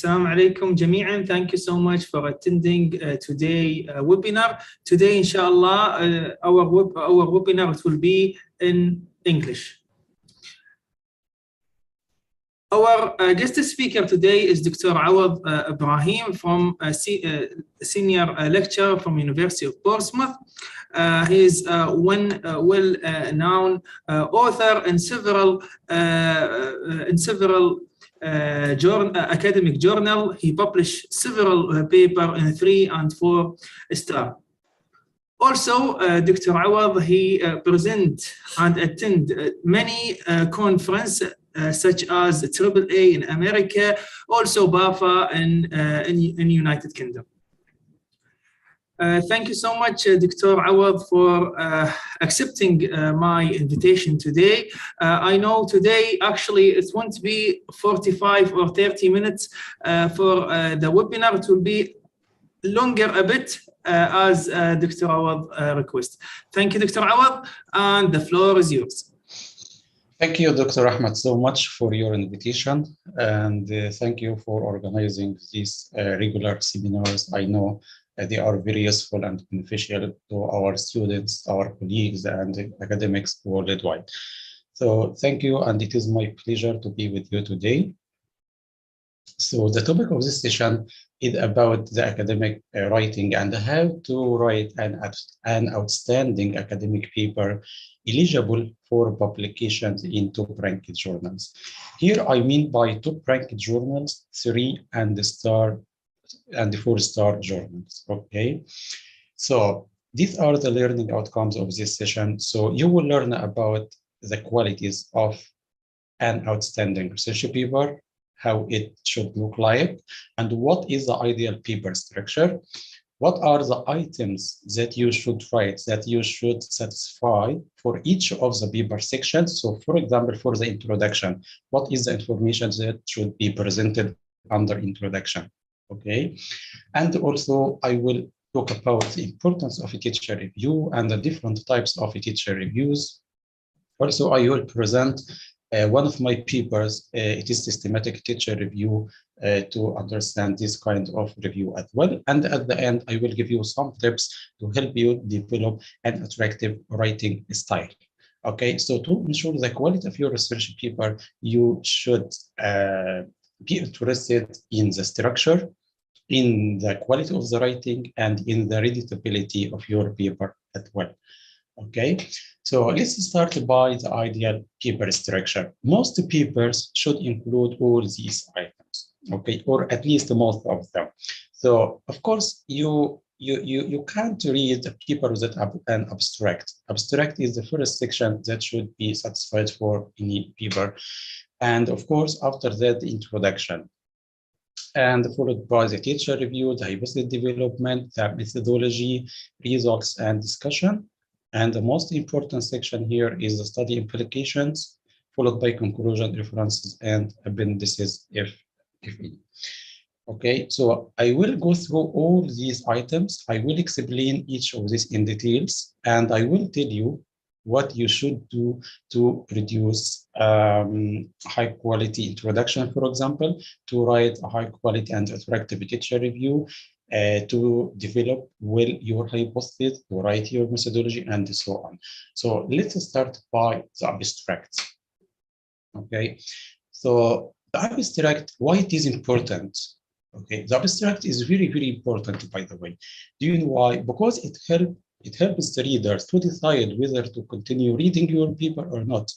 Assalamu alaikum jami'an. Thank you so much for attending today webinar. Today, inshallah, our webinar will be in English. Our guest speaker today is Dr. Awad Ibrahim, from senior lecturer from University of Portsmouth. He is one well-known author in several academic journal. He published several papers in 3 and 4 star. Also, Dr. Awad, he present and attend many conferences such as AAA in America, also BAFA in United Kingdom. Thank you so much, Dr. Awad, for accepting my invitation today. I know today, actually, it won't be 45 or 30 minutes for the webinar. It will be longer a bit as Dr. Awad requests. Thank you, Dr. Awad, and the floor is yours. Thank you, Dr. Ahmed, so much for your invitation, and thank you for organizing these regular seminars. I know they are very useful and beneficial to our students, our colleagues, and academics worldwide. So thank you, and it is my pleasure to be with you today. So the topic of this session is about the academic writing and how to write an outstanding academic paper eligible for publications in top-ranked journals. Here I mean by top-ranked journals, 3 and 4-star journals. Okay, so these are the learning outcomes of this session. So you will learn about the qualities of an outstanding research paper, how it should look like, and what is the ideal paper structure. What are the items that you should write, that you should satisfy for each of the paper sections? So for example, for the introduction, what is the information that should be presented under introduction? Okay, and also I will talk about the importance of a teacher review and the different types of teacher reviews. Also, I will present one of my papers. It is systematic teacher review to understand this kind of review as well. And at the end, I will give you some tips to help you develop an attractive writing style. Okay, so to ensure the quality of your research paper, you should be interested in the structure, in the quality of the writing, and in the readability of your paper as well. Okay, so let's start by the ideal paper structure. Most papers should include all these items, okay, or at least most of them. So of course, you can't read a paper with an abstract. Abstract is the first section that should be satisfied for any paper. And of course, after that, the introduction, and followed by the teacher review, the hypothesis development, the methodology, results, and discussion. And the most important section here is the study implications, followed by conclusion, references, and appendices, if any. Okay, so I will go through all these items. I will explain each of these in details, and I will tell you what you should do to produce high quality introduction, for example, to write a high quality and attractive teacher review, to develop well your hypothesis, to write your methodology, and so on. So let's start by the abstract. Okay, so the abstract, why it is important? Okay, the abstract is very, very important, by the way. Do you know why? Because it helps the readers to decide whether to continue reading your paper or not.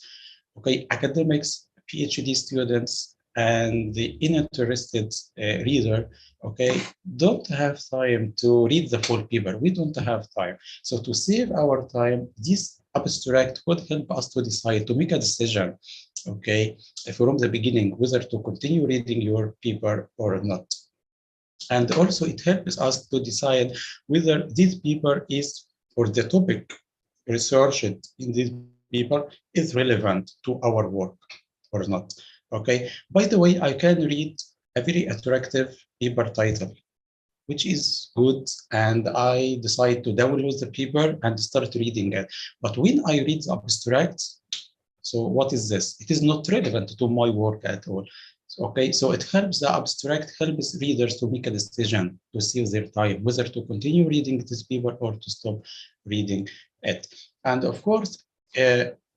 Okay, academics, PhD students, and the interested reader, okay, don't have time to read the full paper. We don't have time. So to save our time, this abstract would help us to decide, to make a decision, okay, from the beginning, whether to continue reading your paper or not. And also it helps us to decide whether this paper is, or the topic researched in this paper is relevant to our work or not. Okay. By the way, I can read a very attractive paper title, which is good, and I decide to download the paper and start reading it. But when I read the abstract, so what is this? It is not relevant to my work at all. Okay, so it helps, the abstract helps readers to make a decision, to save their time, whether to continue reading this paper or to stop reading it. And of course,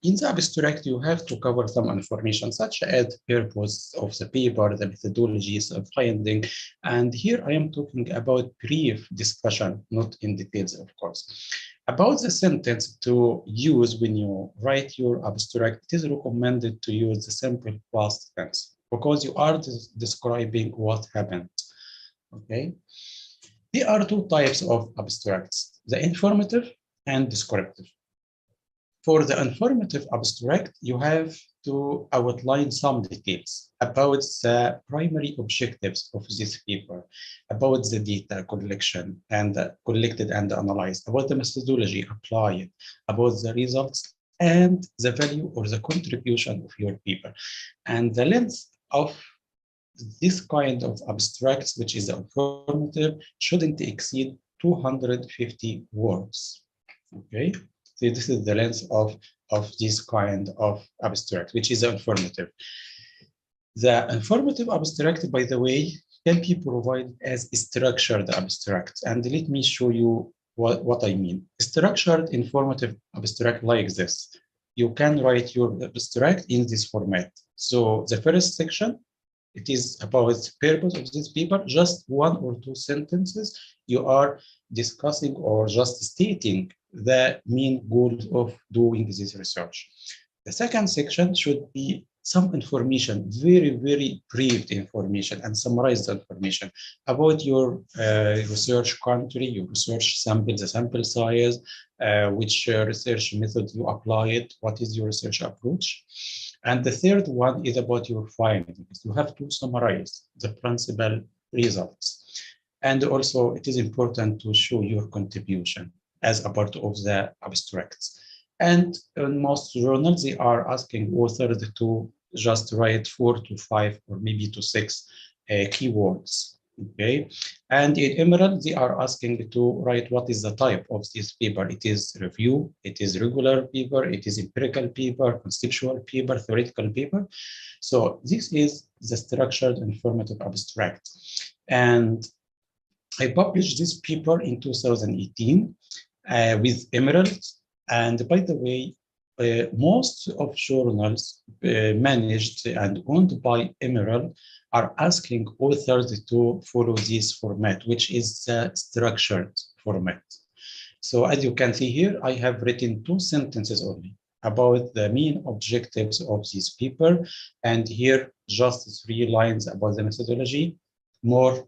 in the abstract, you have to cover some information such as purpose of the paper, the methodologies of finding. And here I am talking about brief discussion, not in details, of course. About the sentence to use when you write your abstract, it is recommended to use the simple past tense because you are describing what happened, okay? There are two types of abstracts, the informative and descriptive. For the informative abstract, you have to outline some details about the primary objectives of this paper, about the data collection and collected and analyzed, about the methodology applied, about the results, and the value or the contribution of your paper. And the length of this kind of abstracts, which is informative, shouldn't exceed 250 words, okay? So this is the length of this kind of abstract, which is informative. The informative abstract, by the way, can be provided as structured abstract. And let me show you what I mean. Structured informative abstract like this. You can write your abstract in this format. So the first section, it is about the purpose of this paper, just one or two sentences. You are discussing or just stating the main goals of doing this research. The second section should be some information, very, very brief information and summarized information about your research country, your research sample, the sample size, which research method you applied, what is your research approach. And the third one is about your findings. You have to summarize the principal results. And also it is important to show your contribution as a part of the abstracts. And in most journals, they are asking authors to just write 4 to 5 or maybe to 6 keywords. Okay, and in Emerald, they are asking to write what is the type of this paper. It is review, it is regular paper, it is empirical paper, conceptual paper, theoretical paper. So this is the structured informative abstract. And I published this paper in 2018 with Emerald. And by the way, most of journals managed and owned by Emerald are asking authors to follow this format, which is the structured format. So as you can see here, I have written 2 sentences only about the main objectives of this paper. And here, just 3 lines about the methodology, more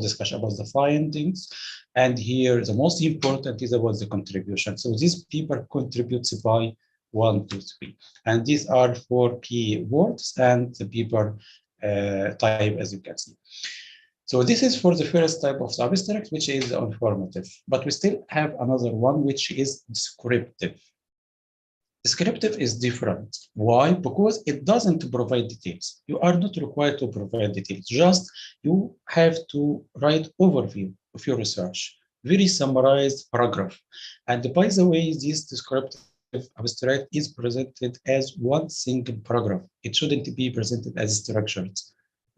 discussion about the findings. And here, the most important is about the contribution. So this paper contributes by 1, 2, 3. And these are 4 key words and the paper type, as you can see. So this is for the first type of abstract, which is informative. But we still have another one, which is descriptive. Descriptive is different. Why? Because it doesn't provide details. You are not required to provide details. Just you have to write overview of your research, very summarized paragraph. And by the way, this descriptive abstract is presented as one single paragraph. It shouldn't be presented as structured,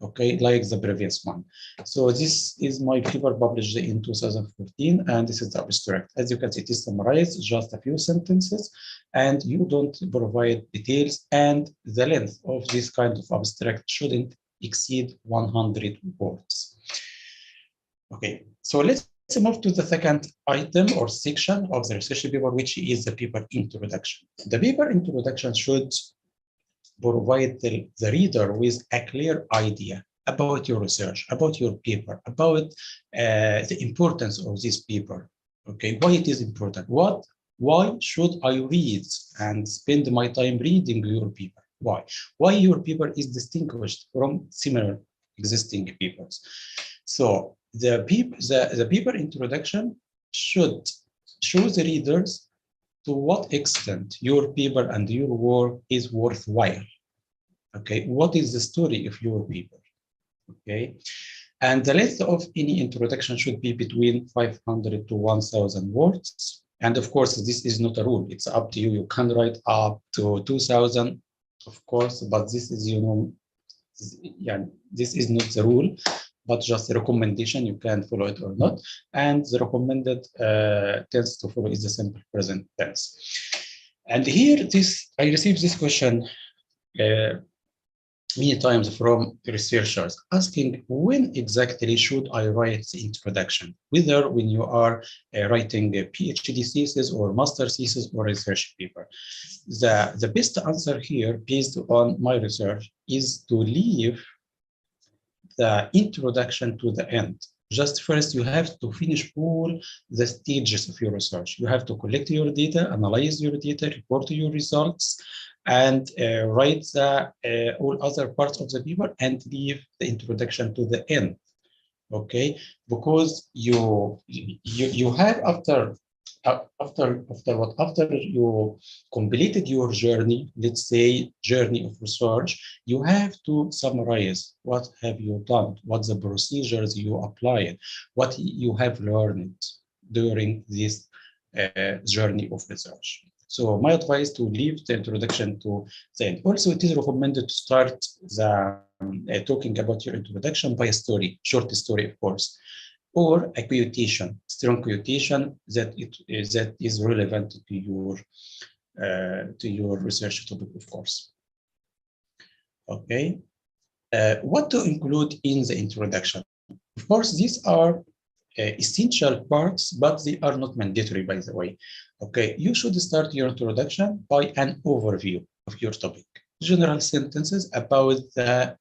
okay, like the previous one. So this is my paper published in 2014, and this is the abstract. As you can see, it is summarized, just a few sentences, and you don't provide details, and the length of this kind of abstract shouldn't exceed 100 words. Okay, so let's move to the second item or section of the research paper, which is the paper introduction. The paper introduction should provide the reader with a clear idea about your research, about your paper, about the importance of this paper. Okay, why it is important? Why should I read and spend my time reading your paper? Why? Why your paper is distinguished from similar existing papers? So the paper introduction should show the readers to what extent your paper and your work is worthwhile. Okay, what is the story of your paper? Okay, and the length of any introduction should be between 500 to 1,000 words. And of course, this is not a rule. It's up to you. You can write up to 2,000, of course, but this is, yeah, this is not the rule, but just a recommendation. You can follow it or not. And the recommended tense to follow is the simple present tense. And here, I received this question many times from researchers asking, when exactly should I write the introduction? Whether when you are writing a PhD thesis or master thesis or research paper. The best answer here, based on my research, is to leave the introduction to the end. Just first, you have to finish all the stages of your research. You have to collect your data, analyze your data, report your results, and write all other parts of the paper and leave the introduction to the end. Okay, because you have after you completed your journey, let's say journey of research, you have to summarize what have you done, what the procedures you applied, what you have learned during this journey of research. So my advice to leave the introduction to the end. Also, it is recommended to start talking about your introduction by a story, short story, of course, or a quotation, strong quotation that is relevant to your research topic, of course. Okay, what to include in the introduction? Of course, these are essential parts, but they are not mandatory, by the way. Okay, you should start your introduction by an overview of your topic. General sentences about the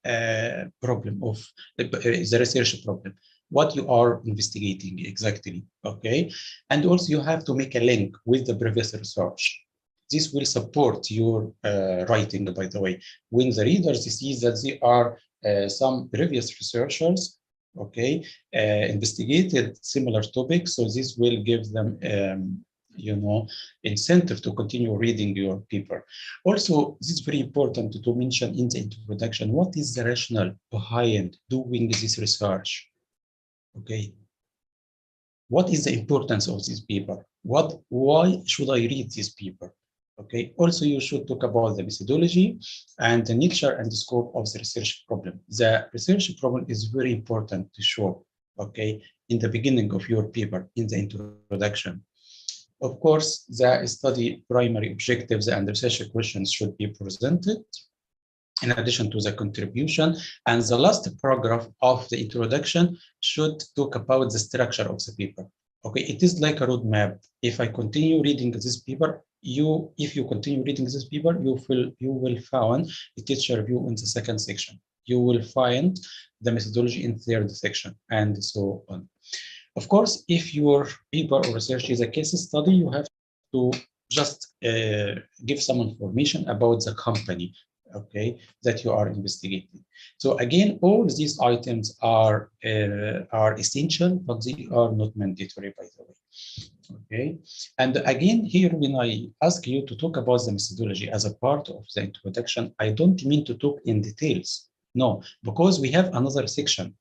problem of the research problem, what you are investigating exactly, okay? And also you have to make a link with the previous research. This will support your writing, by the way. When the readers see that there are some previous researchers, okay, investigated similar topics, so this will give them incentive to continue reading your paper. Also, this is very important to mention in the introduction, what is the rationale behind doing this research? Okay, what is the importance of this paper? Why should I read this paper? Okay, also you should talk about the methodology and the nature and the scope of the research problem. The research problem is very important to show, okay, in the beginning of your paper, in the introduction. Of course, the study primary objectives and research questions should be presented in addition to the contribution. And the last paragraph of the introduction should talk about the structure of the paper. Okay, it is like a roadmap. If I continue reading this paper, if you continue reading this paper, you will find a teacher review in the second section. You will find the methodology in third section, and so on. Of course, if your paper or research is a case study, you have to just give some information about the company, okay, that you are investigating. So again, all these items are essential, but they are not mandatory, by the way. Okay, and again, here when I ask you to talk about the methodology as a part of the introduction, I don't mean to talk in details. No, because we have another section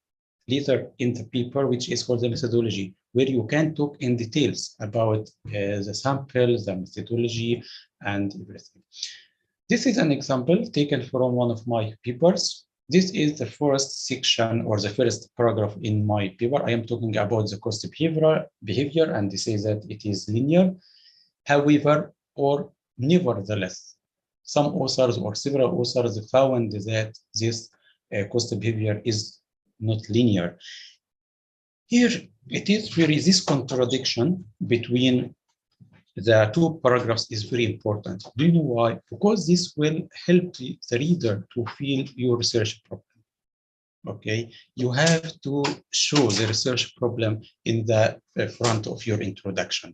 later in the paper, which is called the methodology, where you can talk in details about the sample, the methodology, and everything. This is an example taken from one of my papers. This is the first section or the first paragraph in my paper. I am talking about the cost behavior, and they say that it is linear. However, or nevertheless, some authors or several authors found that this cost behavior is not linear. Here, it is really this contradiction between the two paragraphs is very important. Do you know why? Because this will help the reader to feel your research problem. Okay, you have to show the research problem in the front of your introduction.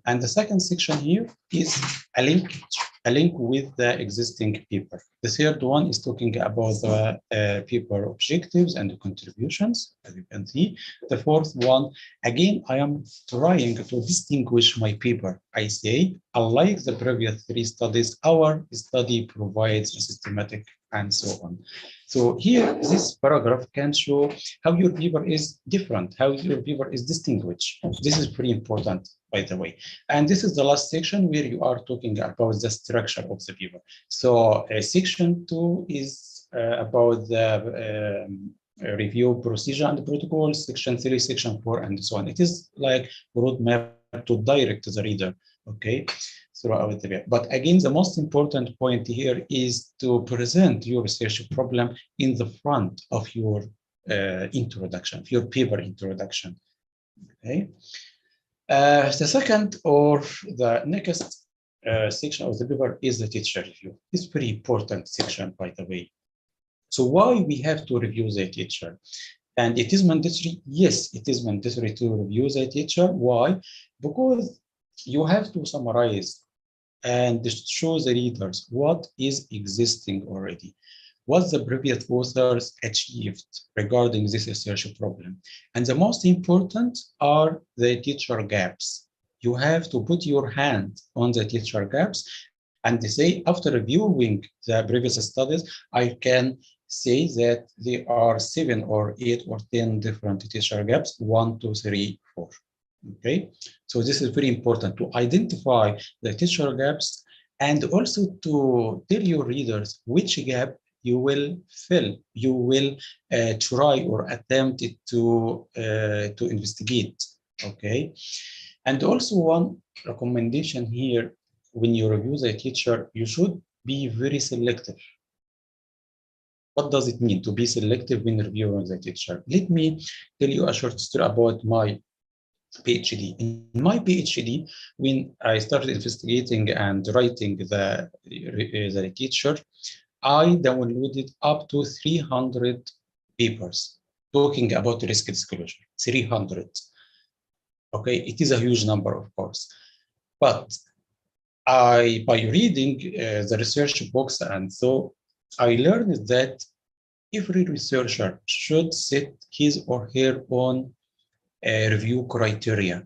And the second section here is a link with the existing paper. The third one is talking about the paper objectives and the contributions, as you can see. The fourth one, again, I am trying to distinguish my paper. I say, unlike the previous three studies, our study provides a systematic and so on. So here, this paragraph can show how your paper is different, how your paper is distinguished. This is pretty important, by the way. And this is the last section where you are talking about the structure of the paper. So section 2 is about the review procedure and protocol, section 3, section 4, and so on. It is like a roadmap to direct the reader, okay, throughout the paper. But again, the most important point here is to present your research problem in the front of your introduction, your paper introduction, okay? The second or the next section of the paper is the teacher review. It's a very important section, by the way. So why we have to review the teacher? And it is mandatory? Yes, it is mandatory to review the teacher. Why? Because you have to summarize and show the readers what is existing already, what the previous authors achieved regarding this research problem. And the most important are the teacher gaps. You have to put your hand on the teacher gaps and say, after reviewing the previous studies, I can say that there are 7 or 8 or 10 different teacher gaps, 1, 2, 3, 4. Okay, so this is very important to identify the teacher gaps and also to tell your readers which gap you will fill, you will try or attempt to investigate. Okay, and also one recommendation here, when you review the teacher, you should be very selective. What does it mean to be selective when reviewing the teacher? Let me tell you a short story about my PhD. In my PhD, when I started investigating and writing the literature, I downloaded up to 300 papers talking about risk disclosure. 300. Okay, it is a huge number, of course. But by reading the research books and so, I learned that every researcher should set his or her own review criteria.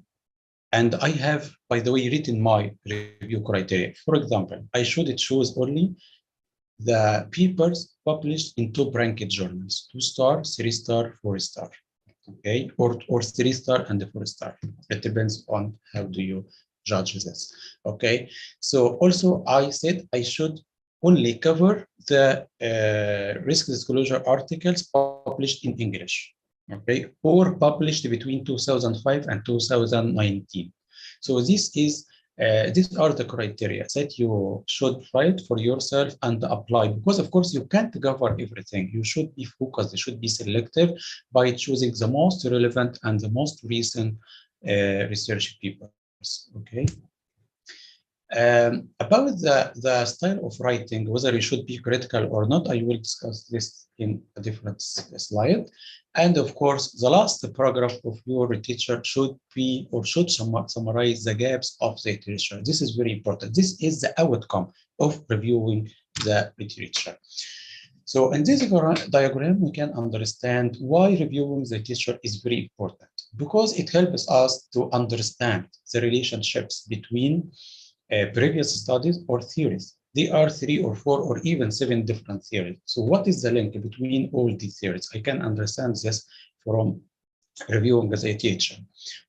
And I have, by the way, written my review criteria. For example, I should choose only the papers published in top-ranked journals, 2-star, 3-star, 4-star, okay, or 3-star and 4-star. It depends on how do you judge this, okay. So also I said I should only cover the risk disclosure articles published in English, okay, or published between 2005 and 2019. So this is these are the criteria that you should write for yourself and apply, because of course you can't cover everything. You should be focused, you should be selective by choosing the most relevant and the most recent research papers, okay. About the style of writing, whether it should be critical or not, I will discuss this in a different slide. And of course, the last paragraph of your literature should be or should summarize the gaps of the literature. This is very important. This is the outcome of reviewing the literature. So in this diagram, we can understand why reviewing the literature is very important, because it helps us to understand the relationships between previous studies or theories. There are 3 or 4 or even 7 different theories. So what is the link between all these theories? I can understand this from reviewing the literature.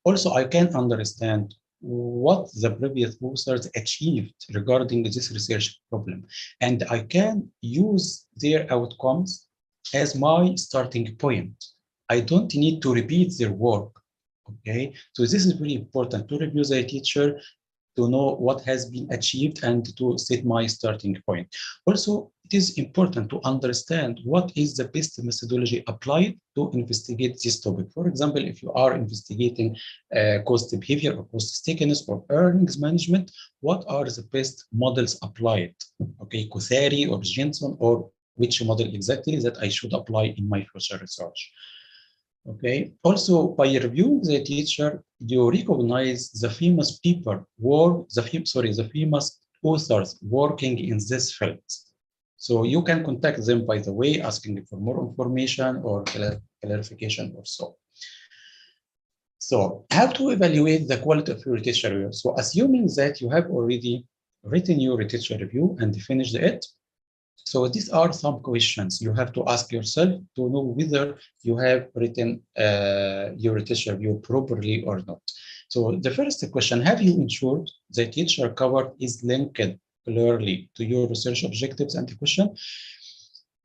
Also, I can understand what the previous authors achieved regarding this research problem. And I can use their outcomes as my starting point. I don't need to repeat their work, okay? So this is very important to review the literature, to know what has been achieved and to set my starting point. Also, it is important to understand what is the best methodology applied to investigate this topic. For example, if you are investigating cost behavior or cost stickiness or earnings management, what are the best models applied? Okay, Kuthari or Jensen, or which model exactly that I should apply in my future research. Okay. Also, by reviewing the teacher, you recognize the famous people the famous authors working in this field. So you can contact them, by the way, asking for more information or clarification or so. So how to evaluate the quality of your literature review? So assuming that you have already written your literature review and finished it, so these are some questions you have to ask yourself to know whether you have written your literature review properly or not. So the first question, have you ensured the literature covered is linked clearly to your research objectives and the question?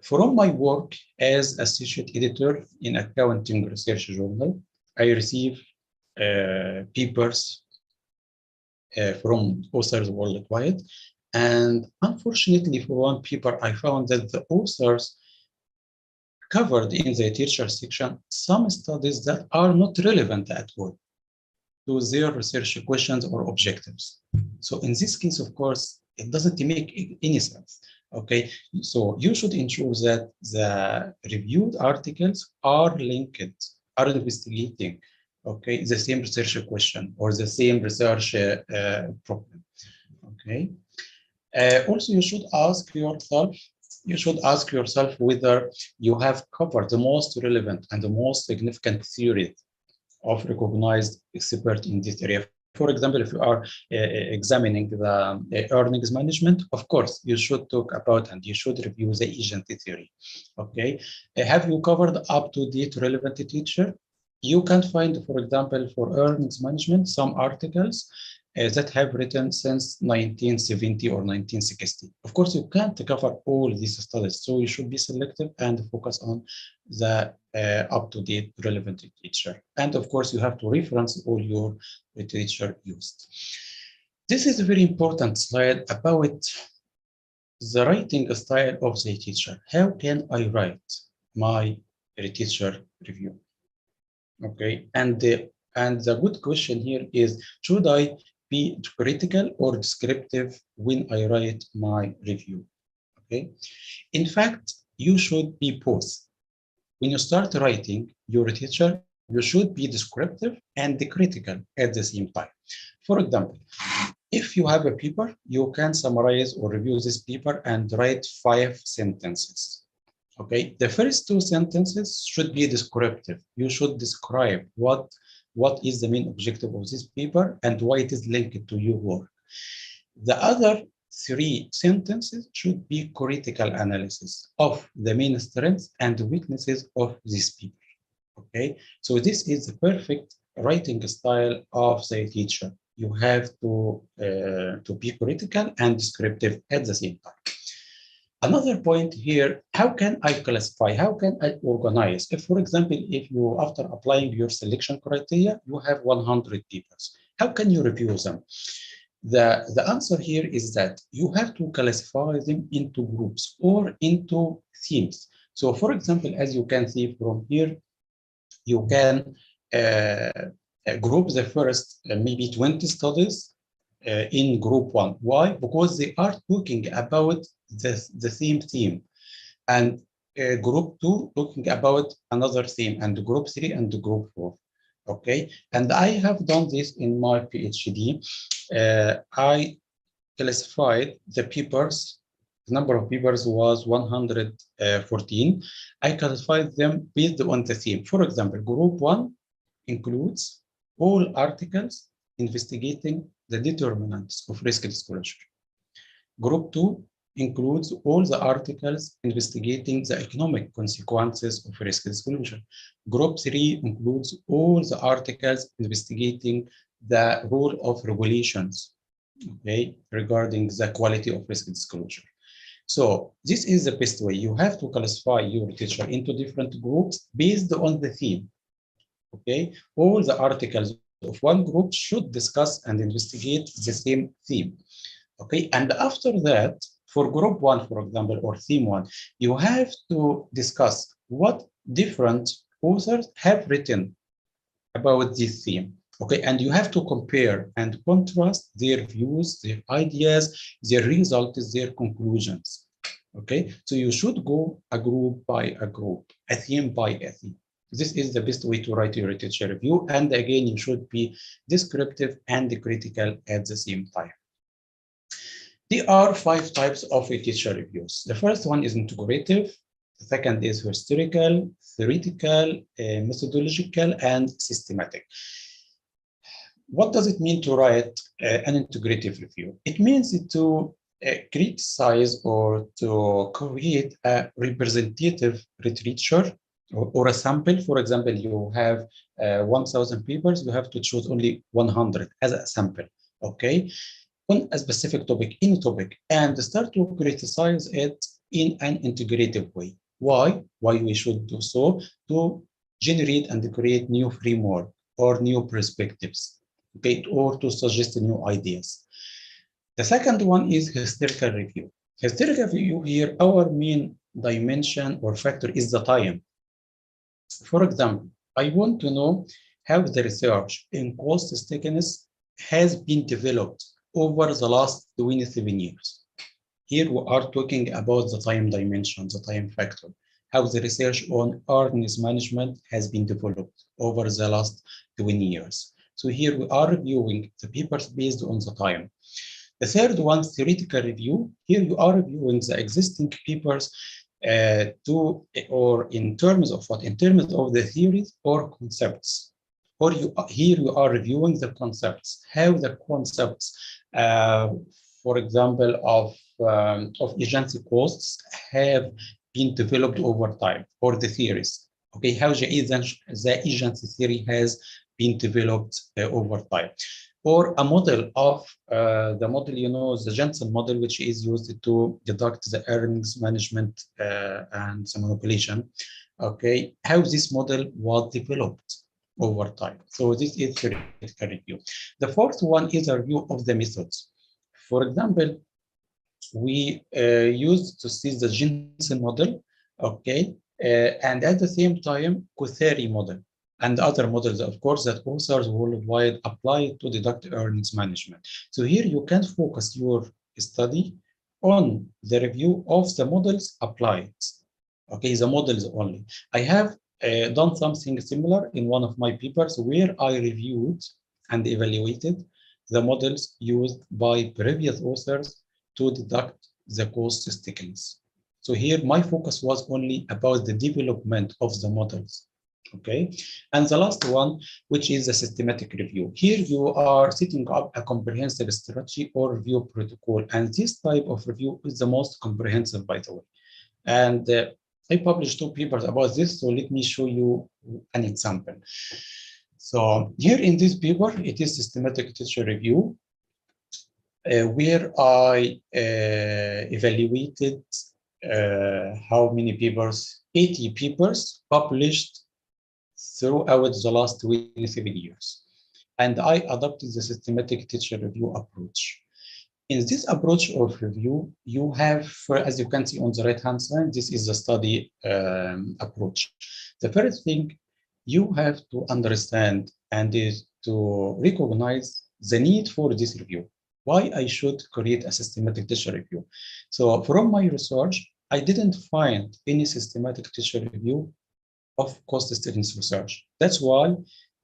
From my work as associate editor in accounting research journal, I receive papers from authors worldwide. And unfortunately, for one paper, I found that the authors covered in the literature section some studies that are not relevant at all to their research questions or objectives. So in this case, of course, it doesn't make any sense. Okay, so you should ensure that the reviewed articles are linked, are investigating, okay, the same research question or the same research problem. Okay. Also, you should ask yourself whether you have covered the most relevant and the most significant theories of recognized expert in this area. For example, if you are examining the earnings management, of course, you should talk about and you should review the agent theory. Okay, have you covered up-to-date relevant literature? You can find, for example, for earnings management, some articles that have written since 1970 or 1960. Of course, you can't cover all these studies, so you should be selective and focus on the up-to-date relevant literature. And of course, you have to reference all your literature used. This is a very important slide about the writing style of the teacher. How can I write my literature review? Okay, and the good question here is, should I be critical or descriptive when I write my review? Okay, in fact, you should be both. When you start writing your literature, you should be descriptive and critical at the same time. For example, if you have a paper, you can summarize or review this paper and write 5 sentences. Okay, the first 2 sentences should be descriptive. You should describe what is the main objective of this paper and why it is linked to your work. The other 3 sentences should be critical analysis of the main strengths and weaknesses of this paper. Okay, so this is the perfect writing style of the teacher. You have to be critical and descriptive at the same time. Another point here, how can I classify? How can I organize? If, for example, if you, after applying your selection criteria, you have 100 papers, how can you review them? The answer here is that you have to classify them into groups or into themes. So, for example, as you can see from here, you can group the first maybe 20 studies in group 1. Why? Because they are talking about the same theme, and group 2 talking about another theme, and group 3 and group 4. Okay, and I have done this in my PhD. I classified the papers. The number of papers was 114. I classified them based on the theme. For example, group 1 includes all articles investigating the determinants of risk disclosure. Group 2 includes all the articles investigating the economic consequences of risk disclosure. Group 3 includes all the articles investigating the role of regulations, okay, regarding the quality of risk disclosure. So this is the best way. You have to classify your literature into different groups based on the theme. Okay, all the articles of one group should discuss and investigate the same theme. Okay, and after that, For group one, for example, or theme one, you have to discuss what different authors have written about this theme. Okay, and you have to compare and contrast their views, their ideas, their results, their conclusions. Okay, so you should go a group by a group, a theme by a theme. This is the best way to write your literature review. And again, you should be descriptive and critical at the same time. There are 5 types of literature reviews. The first one is integrative. The second is historical, theoretical, methodological, and systematic. What does it mean to write an integrative review? It means to criticize or to create a representative literature or a sample. For example, you have 1,000 papers, you have to choose only 100 as a sample, okay, on a specific topic, any topic, and start to criticize it in an integrative way. Why? Why we should do so? To generate and create new framework or new perspectives, okay, or to suggest new ideas. The second one is historical review. Historical review here, our main dimension or factor is the time. For example, I want to know how the research in cost stickiness has been developed over the last 27 years. Here we are talking about the time dimension, the time factor, how the research on earnings management has been developed over the last 20 years. So here we are reviewing the papers based on the time. The third one, theoretical review. Here you are reviewing the existing papers or in terms of what? In terms of the theories or concepts. Or here you are reviewing the concepts, how the concepts, for example, of agency costs have been developed over time, or the theories. Okay, how the agency theory has been developed over time. Or a model of the model, you know, the Jensen model, which is used to deduct the earnings management and the manipulation. Okay, how this model was developed over time. So this is theoretical review. The fourth one is a review of the methods. For example, we used to see the Jensen model, okay, and at the same time, Kutheri model and other models, of course, that authors worldwide apply to deduct earnings management. So here you can focus your study on the review of the models applied, okay, the models only. I have done something similar in one of my papers where I reviewed and evaluated the models used by previous authors to deduct the cost stickiness. So here my focus was only about the development of the models. Okay, and the last one, which is a systematic review. Here you are setting up a comprehensive strategy or review protocol, and this type of review is the most comprehensive, by the way. And I published 2 papers about this, so let me show you an example. So here in this paper, it is systematic literature review, where I evaluated how many papers, 80 papers published throughout the last 27 years. And I adopted the systematic literature review approach. In this approach of review, you have, as you can see on the right-hand side, this is the study approach. The first thing you have to understand and is to recognize the need for this review. Why I should create a systematic literature review. So from my research, I didn't find any systematic literature review of cost stickiness research. That's why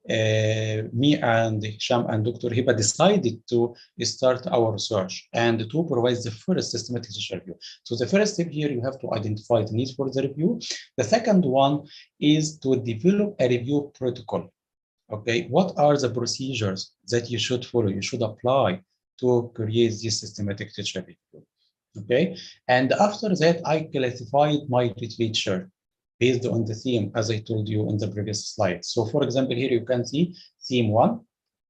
me and Hisham and Dr. Hiba decided to start our research and to provide the first systematic literature review. So the first step here, you have to identify the need for the review. The second one is to develop a review protocol. Okay, what are the procedures that you should follow, you should apply to create this systematic literature review? Okay, and after that, I classified my literature based on the theme, as I told you in the previous slide. So for example, here you can see theme 1,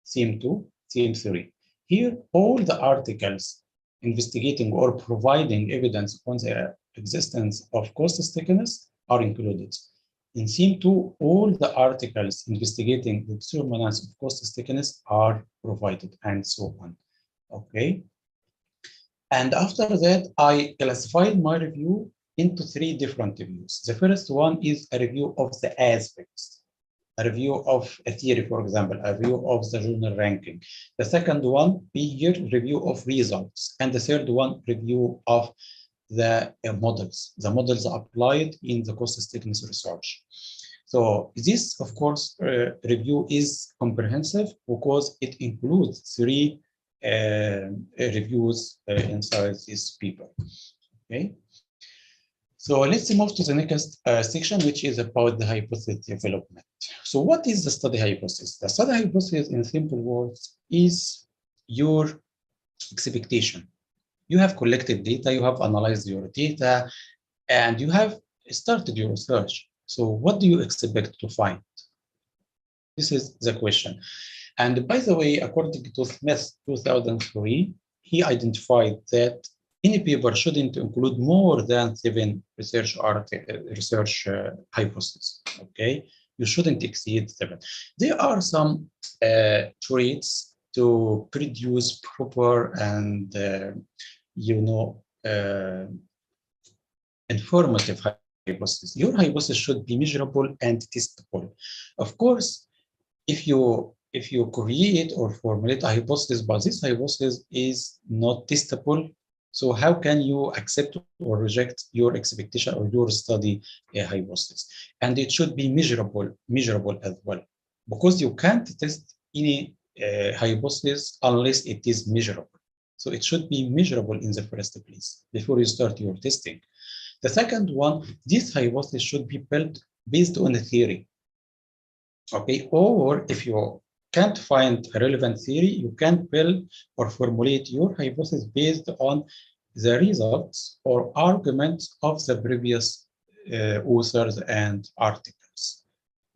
theme 2, theme 3. Here, all the articles investigating or providing evidence on the existence of cost stickiness are included. In theme 2, all the articles investigating the determinants of cost stickiness are provided, and so on. Okay. And after that, I classified my review into 3 different reviews. The first one is a review of the aspects, a review of a theory, for example, a review of the journal ranking. The second one, peer review of results. And the third one, review of the models applied in the cost thickness research. So this, of course, review is comprehensive because it includes 3 reviews inside this paper. Okay. So let's move to the next section, which is about the hypothesis development. So what is the study hypothesis? The study hypothesis, in simple words, is your expectation. You have collected data, you have analyzed your data, and you have started your research. So what do you expect to find? This is the question. And by the way, according to Smith 2003, he identified that any paper shouldn't include more than 7 research hypotheses. Okay, you shouldn't exceed 7. There are some traits to produce proper and informative hypothesis. Your hypothesis should be measurable and testable. Of course, if you create or formulate a hypothesis, but this hypothesis is not testable, so how can you accept or reject your expectation or your study hypothesis? And it should be measurable as well, because you can't test any hypothesis unless it is measurable. So it should be measurable in the first place before you start your testing. The second one, this hypothesis should be built based on a theory. Okay, or if you can't find a relevant theory, you can build or formulate your hypothesis based on the results or arguments of the previous authors and articles.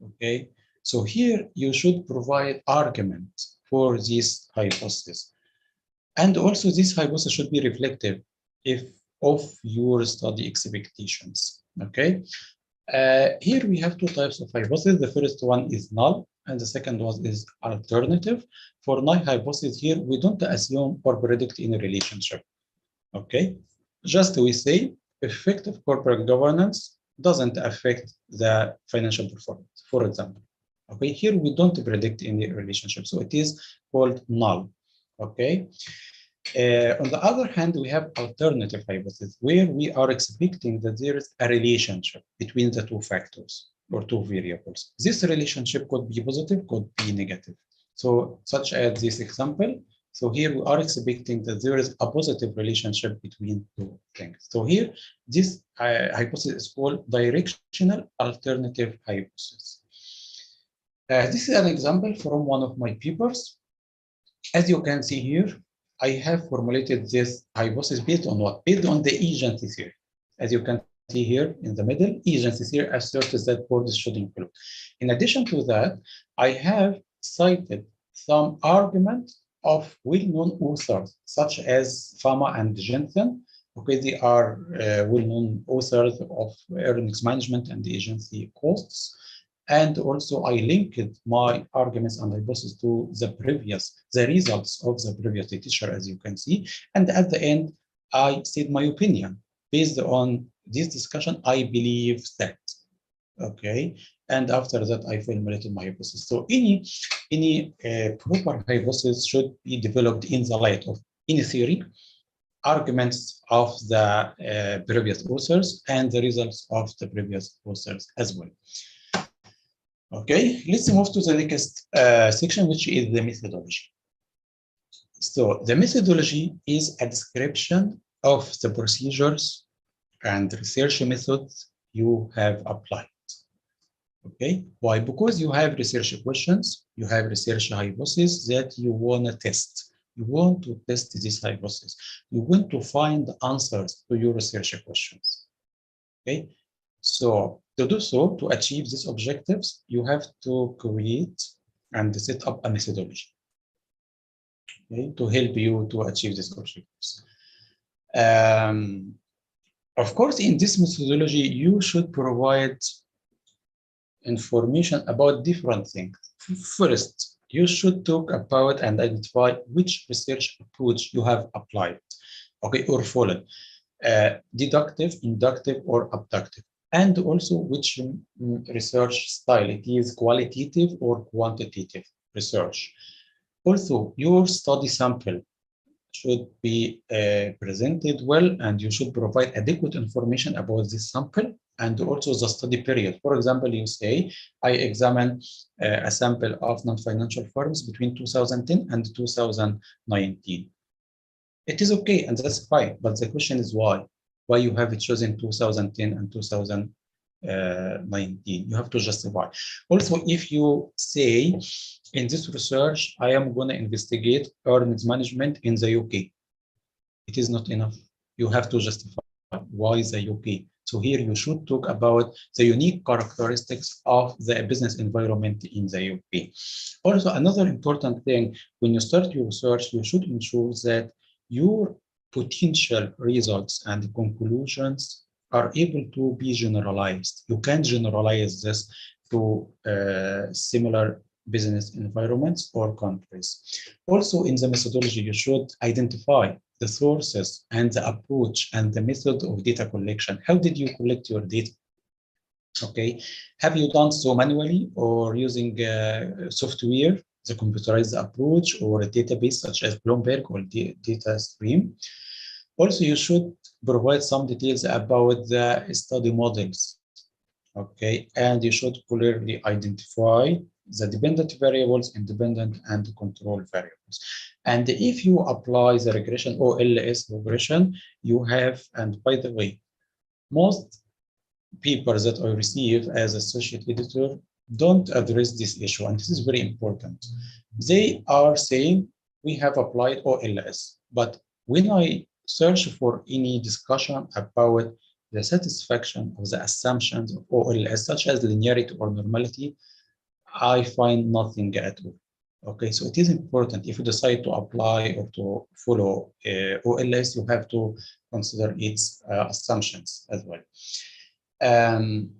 Okay, so here you should provide argument for this hypothesis. And also this hypothesis should be reflective of your study expectations. Okay. Here we have 2 types of hypotheses. The first one is null, and the second one is alternative. For null hypothesis here, we don't assume or predict any relationship. Okay, just we say effective corporate governance doesn't affect the financial performance, for example. Okay, here we don't predict any relationship, so it is called null. Okay. On the other hand, we have alternative hypothesis where we are expecting that there is a relationship between the 2 factors or 2 variables. This relationship could be positive, could be negative. So such as this example, so here we are expecting that there is a positive relationship between 2 things. So here, this hypothesis is called directional alternative hypothesis. This is an example from one of my papers. As you can see here, I have formulated this hypothesis based on what? Based on the agency theory. As you can see here in the middle, agency theory asserts that boards should include. In addition to that, I have cited some arguments of well-known authors, such as Fama and Jensen. Okay, they are well-known authors of earnings management and agency costs. And also I linked my arguments and hypotheses to the results of the previous literature, as you can see. And at the end, I said my opinion. Based on this discussion, I believe that. Okay. And after that, I formulated my hypothesis. So any proper hypothesis should be developed in the light of any theory, arguments of the previous authors, and the results of the previous authors as well. Okay, let's move to the next section, which is the methodology. So the methodology is a description of the procedures and research methods you have applied. Okay, why? Because you have research questions, you have research hypotheses that you want to test. You want to test this hypothesis. You want to find answers to your research questions. Okay. So to do so, to achieve these objectives, you have to create and set up a methodology, okay, to help you to achieve these objectives. Of course, in this methodology, you should provide information about different things. First, you should talk about and identify which research approach you have applied. okay, or fallen, deductive, inductive, or abductive, and also which research style, it is qualitative or quantitative research. Also, your study sample should be presented well, and you should provide adequate information about this sample and also the study period. For example, you say, I examined a sample of non-financial firms between 2010 and 2019. It is okay, and that's fine, but the question is why? Why you have chosen 2010 and 2019? You have to justify. Also, if you say, in this research, I am going to investigate earnings management in the UK, it is not enough. You have to justify why the UK. So here you should talk about the unique characteristics of the business environment in the UK. Also, another important thing, when you start your research, you should ensure that your potential results and conclusions are able to be generalized. You can generalize this to similar business environments or countries. Also, in the methodology, you should identify the sources and the approach and the method of data collection. How did you collect your data? Okay, have you done so manually or using software, the computerized approach, or a database such as Bloomberg or data stream? Also, you should provide some details about the study models. Okay, and you should clearly identify the dependent variables, independent and control variables. And if you apply the regression or OLS regression, you have, and by the way, most papers that I receive as associate editor don't address this issue, and this is very important. They are saying we have applied OLS, but when I search for any discussion about the satisfaction of the assumptions of OLS, such as linearity or normality, I find nothing at all. Okay, so it is important if you decide to apply or to follow OLS, you have to consider its assumptions as well.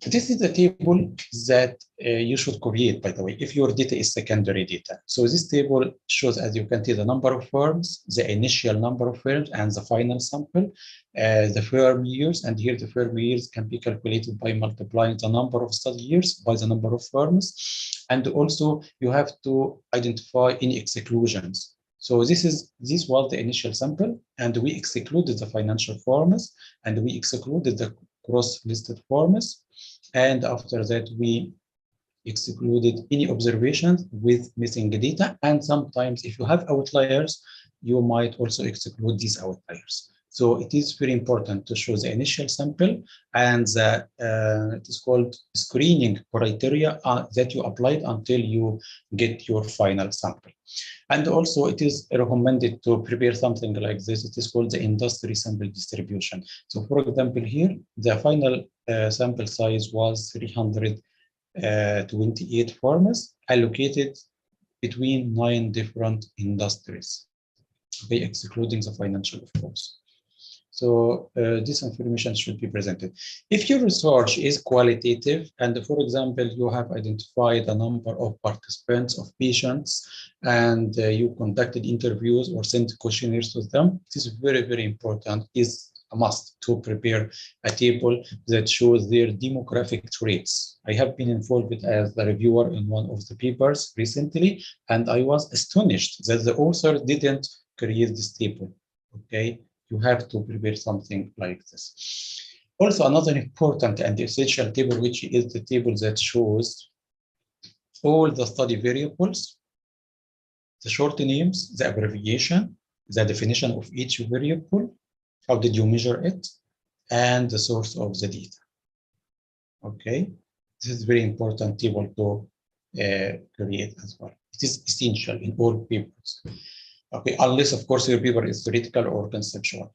This is the table that you should create, by the way, if your data is secondary data. So this table shows, as you can see, the number of firms, the initial number of firms, and the final sample, the firm years, and here the firm years can be calculated by multiplying the number of study years by the number of firms. And also you have to identify any exclusions. So this was the initial sample, and we excluded the financial firms, and we excluded the cross-listed firms, and after that we excluded any observations with missing data, and sometimes if you have outliers, you might also exclude these outliers. So it is very important to show the initial sample and the, it is called screening criteria that you applied until you get your final sample. And also it is recommended to prepare something like this. It is called the industry sample distribution. So for example, here, the final sample size was 328 firms allocated between 9 different industries, okay, excluding the financial, of course. So this information should be presented. If your research is qualitative, and for example, you have identified a number of participants, of patients, and you conducted interviews or sent questionnaires to them, this is very, very important, is a must to prepare a table that shows their demographic traits. I have been involved as the reviewer in one of the papers recently, and I was astonished that the author didn't create this table, okay? You have to prepare something like this. Also, another important and essential table, which is the table that shows all the study variables, the short names, the abbreviation, the definition of each variable, how did you measure it, and the source of the data. Okay, this is very important table to create as well. It is essential in all papers. Okay, unless of course your paper is theoretical or conceptual.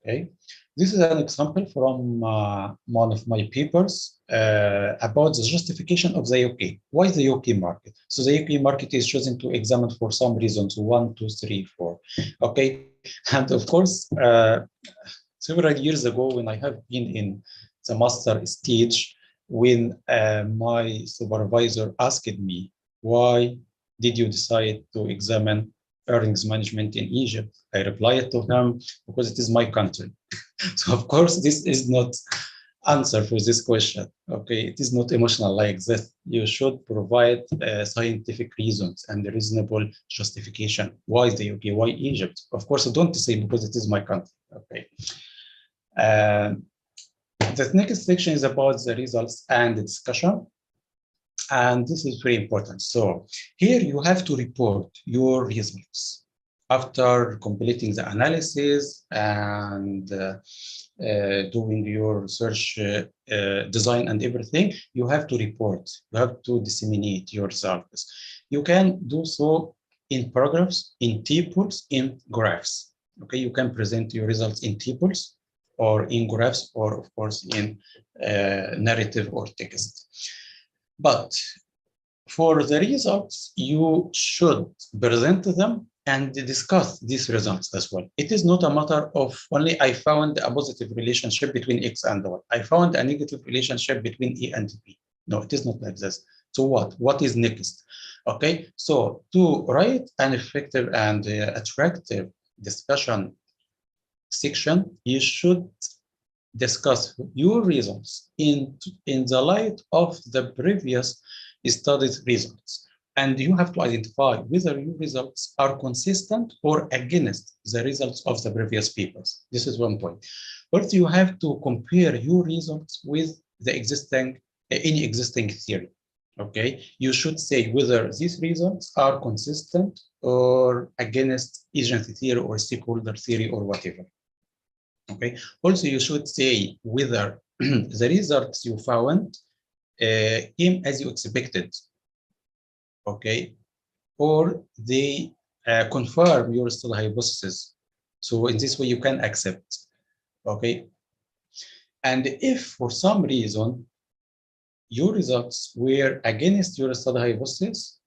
Okay, this is an example from one of my papers about the justification of the UK. Why the UK market? So the UK market is chosen to examine for some reasons, 1, 2, 3, 4. Okay, and of course, several years ago when I have been in the master stage, when my supervisor asked me, why did you decide to examine earnings management in Egypt. I replied to him because it is my country. So of course, this is not answer for this question. Okay, it is not emotional like this. You should provide scientific reasons and reasonable justification. Why the UK? Why Egypt? Of course, I don't say because it is my country. Okay. The next section is about the results and the discussion. And this is very important. So here you have to report your results after completing the analysis and doing your research design and everything. You have to report. You have to disseminate your results. You can do so in paragraphs, in tables, in graphs. Okay, you can present your results in tables or in graphs, or of course in narrative or text. But for the results, you should present them and discuss these results as well. It is not a matter of only I found a positive relationship between X and Y. I found a negative relationship between E and B. No, it is not like this. So what? What is next? Okay, so to write an effective and attractive discussion section, you should discuss your results in the light of the previous studied results. And you have to identify whether your results are consistent or against the results of the previous papers. This is one point. First, you have to compare your results with the any existing theory. Okay, you should say whether these results are consistent or against agency theory or stakeholder theory or whatever. Okay, also you should say whether the results you found came as you expected, okay, or they confirm your study hypothesis. So in this way you can accept, okay. And if for some reason your results were against your study hypothesis,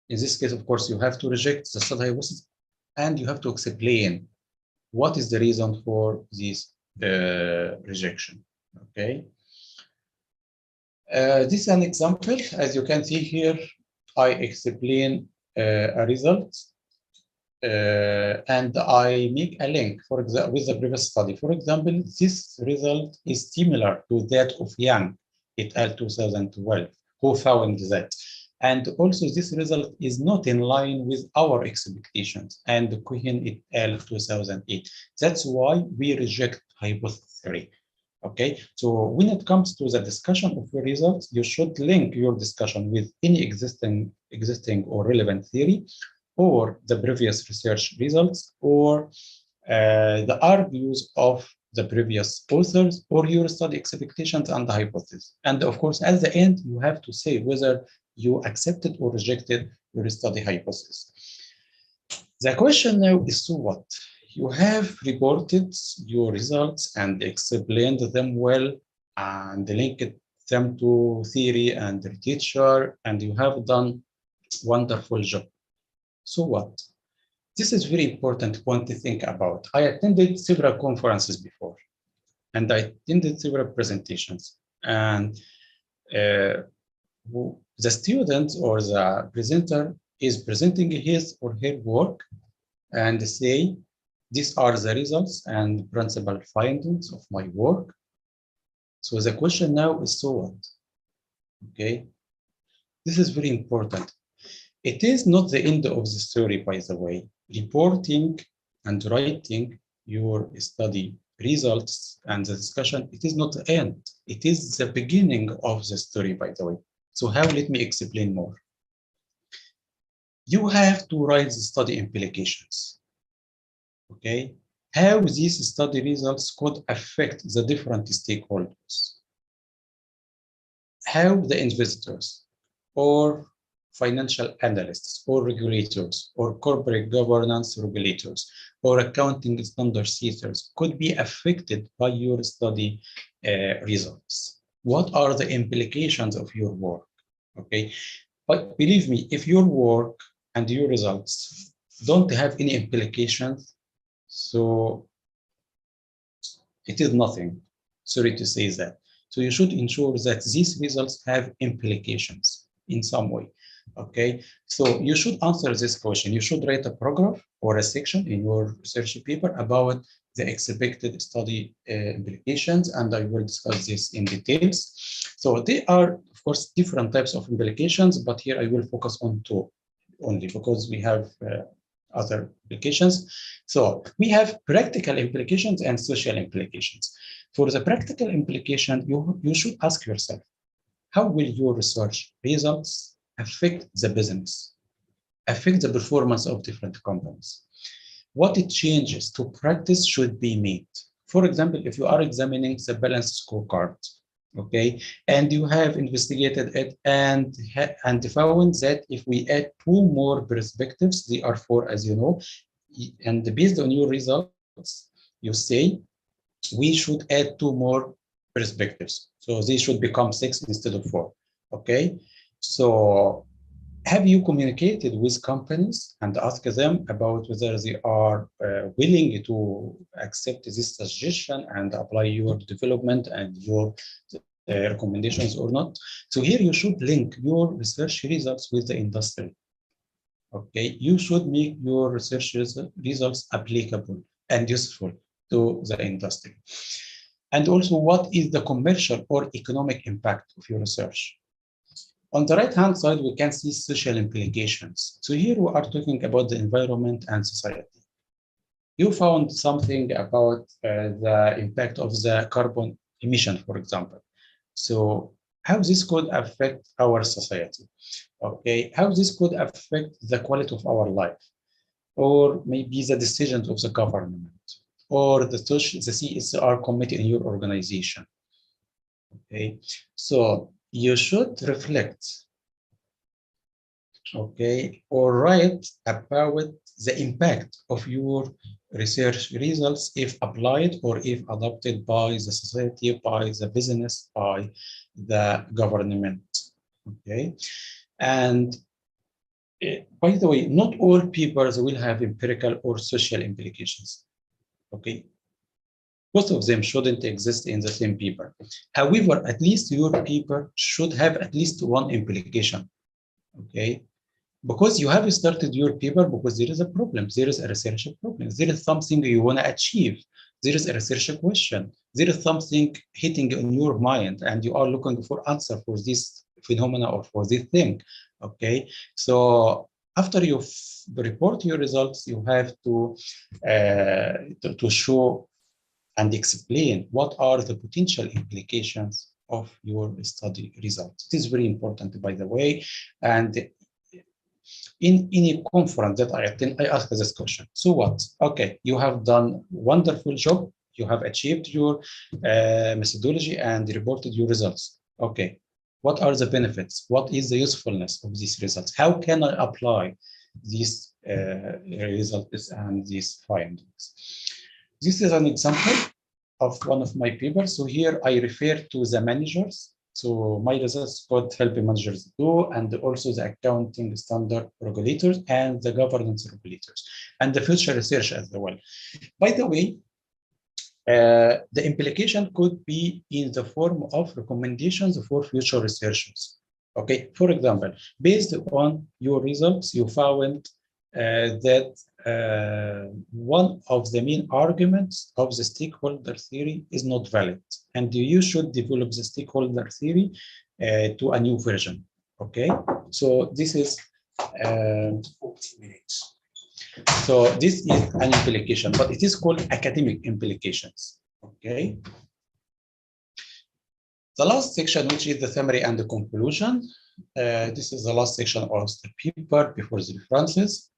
in this case, of course, you have to reject the study hypothesis and you have to explain what is the reason for this rejection, okay? This is an example. As you can see here, I explain a result and I make a link, for example, with the previous study. For example, this result is similar to that of Young et al. 2012, who found that. And also this result is not in line with our expectations, and Cohen et al. 2008. That's why we reject hypothesis 3. Okay, so when it comes to the discussion of your results, you should link your discussion with any existing or relevant theory, or the previous research results, or the arguments of the previous authors, or your study expectations and the hypothesis. And of course, at the end, you have to say whether you accepted or rejected your study hypothesis. The question now is, so what? You have reported your results and explained them well and linked them to theory and literature, and you have done a wonderful job. So what? This is very important point to think about. I attended several conferences before, and I attended several presentations, and the student or the presenter is presenting his or her work and say, these are the results and principal findings of my work. So the question now is, so what? Okay, this is very important. It is not the end of the story, by the way. Reporting and writing your study results and the discussion, it is not the end. It is the beginning of the story, by the way. So how? Let me explain more. You have to write the study implications. Okay, how these study results could affect the different stakeholders, how the investors or financial analysts or regulators or corporate governance regulators or accounting standard setters could be affected by your study results. What are the implications of your work? Okay, but believe me, if your work and your results don't have any implications, so it is nothing. Sorry to say that. So you should ensure that these results have implications in some way. Okay, so you should answer this question. You should write a paragraph or a section in your research paper about the expected study implications, and I will discuss this in details. So they are, of course, different types of implications, but here I will focus on two only because we have other implications. So we have practical implications and social implications. For the practical implication, you should ask yourself, how will your research results affect the business, affect the performance of different companies? What changes to practice should be made? For example, if you are examining the balanced scorecard, okay, and you have investigated it and found that if we add 2 more perspectives, they are 4, as you know, and based on your results, you say we should add 2 more perspectives. So they should become 6 instead of 4. Okay. So have you communicated with companies and asked them about whether they are willing to accept this suggestion and apply your development and your recommendations or not? So here you should link your research results with the industry. Okay, you should make your research results applicable and useful to the industry. And also, what is the commercial or economic impact of your research? On the right-hand side, we can see social implications. So here we are talking about the environment and society. You found something about the impact of the carbon emission, for example. So how this could affect our society? Okay, how this could affect the quality of our life, or maybe the decisions of the government, or the CSR committee in your organization. Okay, so you should reflect, okay, or write about the impact of your research results if applied or if adopted by the society, by the business, by the government. Okay, and by the way, not all papers will have empirical or social implications. Okay, both of them shouldn't exist in the same paper. However, at least your paper should have at least one implication. Okay, because you have started your paper because there is a problem, there is a research problem, there is something you want to achieve, there is a research question, there is something hitting in your mind, and you are looking for answer for this phenomena or for this thing. Okay, so after you report your results, you have to show and explain what are the potential implications of your study results. It is very important, by the way, and in any conference that I attend, I ask this question. So what? Okay, you have done wonderful job. You have achieved your methodology and reported your results. Okay, what are the benefits? What is the usefulness of these results? How can I apply these results and these findings? This is an example of one of my papers. So here I refer to the managers. So my results could help managers do, and also the accounting standard regulators and the governance regulators, and the future research as well. By the way, the implication could be in the form of recommendations for future researchers. Okay, for example, based on your results, you found that one of the main arguments of the stakeholder theory is not valid, and you should develop the stakeholder theory to a new version. Okay, so this is 40 minutes. So this is an implication, but it is called academic implications. Okay. The last section, which is the summary and the conclusion. This is the last section of the paper before the references.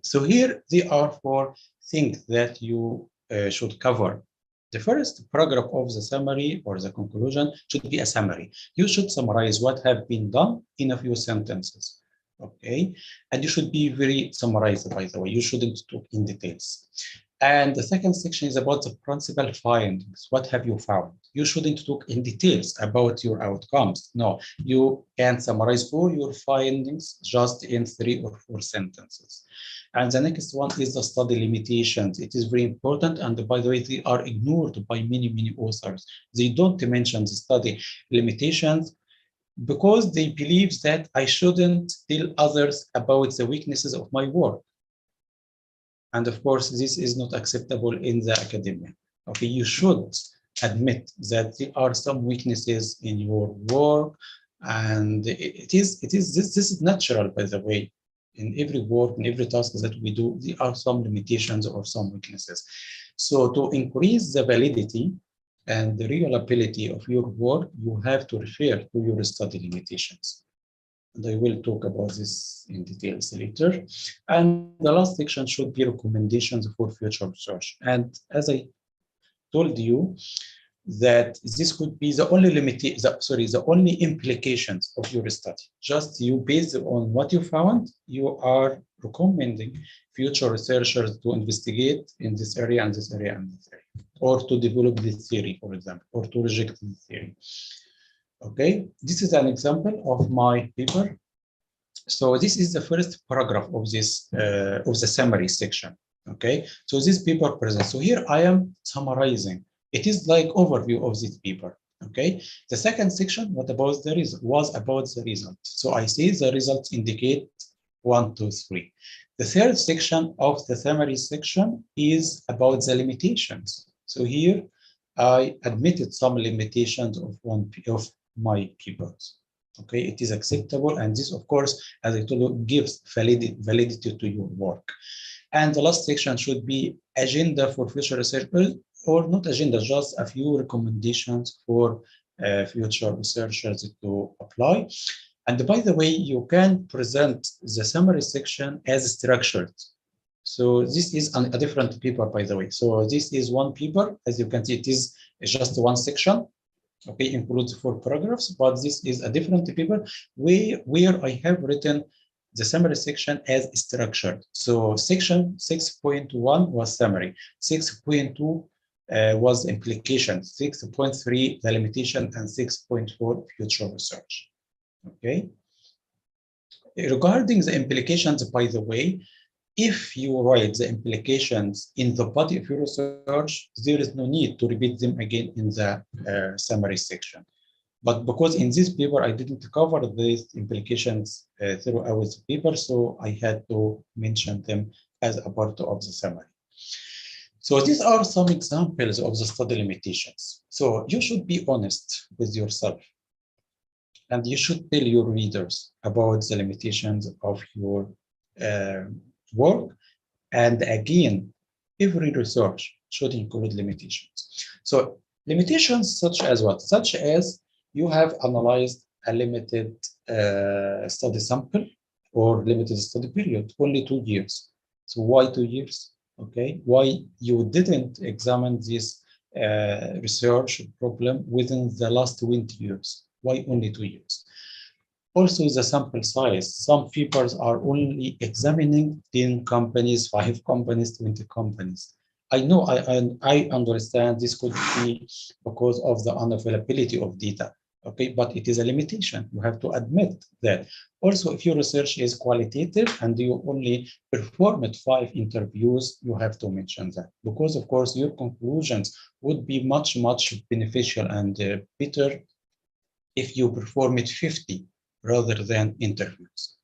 So here there are 4 things that you should cover. The first paragraph of the summary or the conclusion should be a summary. You should summarize what have been done in a few sentences. Okay, and you should be very summarized, by the way. You shouldn't talk in details. And the second section is about the principal findings. What have you found? You shouldn't talk in details about your outcomes. No, you can summarize all your findings just in 3 or 4 sentences. And the next one is the study limitations. It is very important. And by the way, they are ignored by many, many authors. They don't mention the study limitations because they believe that I shouldn't tell others about the weaknesses of my work. And of course, this is not acceptable in the academia. Okay, you should admit that there are some weaknesses in your work, and this is natural, by the way. In every work, in every task that we do, there are some limitations or some weaknesses. So to increase the validity and the reliability of your work, you have to refer to your study limitations. And I will talk about this in details later. And the last section should be recommendations for future research. And as I told you, that this could be the only the only implications of your study. Just you, based on what you found, you are recommending future researchers to investigate in this area and this area and this area, or to develop this theory, for example, or to reject this theory. Okay, this is an example of my paper. So this is the first paragraph of this of the summary section. Okay, so this paper presents. So here I am summarizing. It is like overview of this paper. Okay, the second section, what about the result? Was about the result. So I say the results indicate 1, 2, 3. The third section of the summary section is about the limitations. So here I admitted some limitations of my papers. Okay, it is acceptable, and this, of course, as I told you, gives validity to your work. And the last section should be agenda for future research, or not agenda, just a few recommendations for future researchers to apply. And by the way, you can present the summary section as structured. So this is a different paper, by the way. So this is one paper. As you can see, it is just one section. Okay, includes 4 paragraphs, but this is a different paper where I have written the summary section as structured. So section 6.1 was summary, 6.2 was implication, 6.3 the limitation, and 6.4 future research. Okay. Regarding the implications, by the way, if you write the implications in the body of your research, there is no need to repeat them again in the summary section. But because in this paper, I didn't cover these implications throughout the paper, so I had to mention them as a part of the summary. So these are some examples of the study limitations. So you should be honest with yourself, and you should tell your readers about the limitations of your work. And again, every research should include limitations. So limitations such as what? Such as you have analyzed a limited study sample or limited study period, only 2 years. So why 2 years? Okay, why you didn't examine this research problem within the last 20 years? Why only 2 years? Also, the sample size. Some papers are only examining 10 companies, 5 companies, 20 companies. I know, I understand this could be because of the unavailability of data, okay? But it is a limitation. You have to admit that. Also, if your research is qualitative and you only performed 5 interviews, you have to mention that. Because, of course, your conclusions would be much, much beneficial and better if you performed 50 rather than interviews.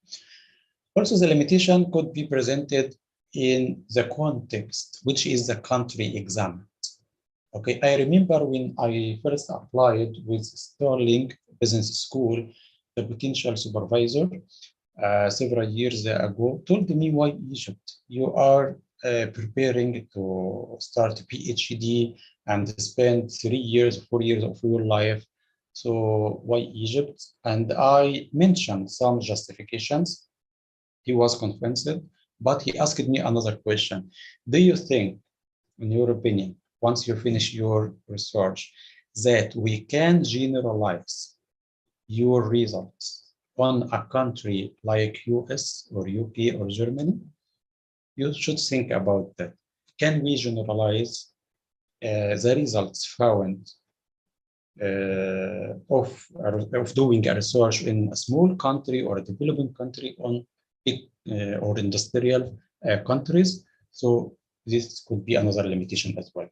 Also, the limitation could be presented in the context, which is the country examined. Okay, I remember when I first applied with Sterling Business School, the potential supervisor several years ago told me, why Egypt? You are preparing to start a PhD and spend 3 years, 4 years of your life. So why Egypt? And I mentioned some justifications. He was convinced, but he asked me another question. Do you think, in your opinion, once you finish your research, that we can generalize your results on a country like US or UK or Germany? You should think about that. Can we generalize the results found of doing a research in a small country or a developing country on big or industrial countries? So this could be another limitation as well.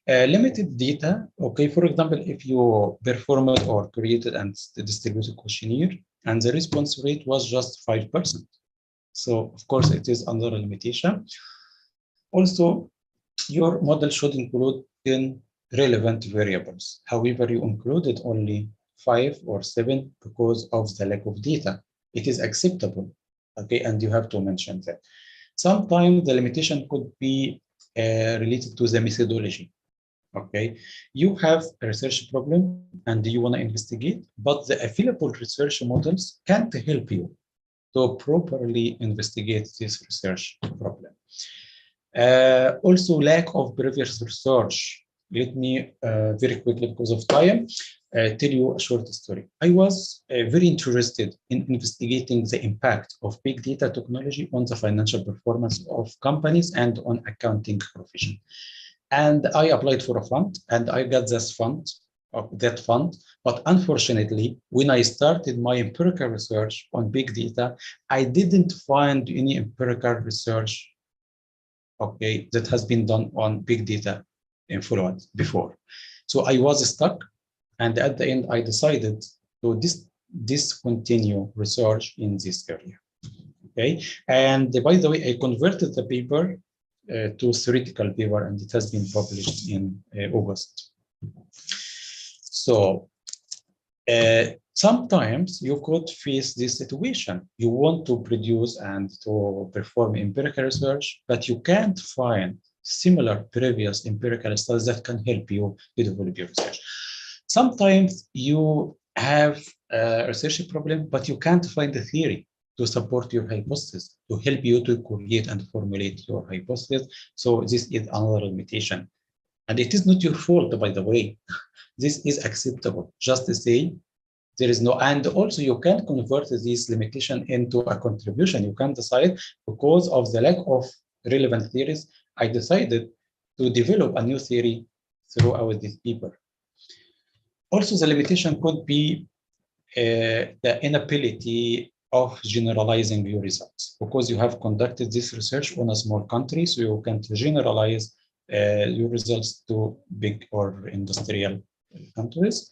Limited data, okay, for example, if you performed or created and distributed questionnaire and the response rate was just 5%. So of course it is another limitation. Also, your model should include 10 relevant variables. However, you included only 5 or 7 because of the lack of data. It is acceptable, okay, and you have to mention that. Sometimes the limitation could be related to the methodology. Okay, you have a research problem and you want to investigate, but the available research models can't help you to properly investigate this research problem. Also, lack of previous research. Let me very quickly, because of time, tell you a short story. I was very interested in investigating the impact of big data technology on the financial performance of companies and on accounting profession. And I applied for a fund, and I got this fund, that fund. But unfortunately, when I started my empirical research on big data, I didn't find any empirical research, okay, that has been done on big data influence before. So I was stuck, and at the end, I decided to discontinue research in this area. Okay, and by the way, I converted the paper to theoretical paper, and it has been published in August. So sometimes you could face this situation. You want to produce and to perform empirical research, but you can't find similar previous empirical studies that can help you to develop your research. Sometimes you have a research problem, but you can't find a theory to support your hypothesis, to help you to create and formulate your hypothesis. So this is another limitation. And it is not your fault, by the way. This is acceptable. Just to say, there is no, and also you can convert this limitation into a contribution. You can decide, because of the lack of relevant theories, I decided to develop a new theory throughout this paper. Also, the limitation could be the inability of generalizing your results, because you have conducted this research on a small country, so you can't generalize your results to big or industrial countries.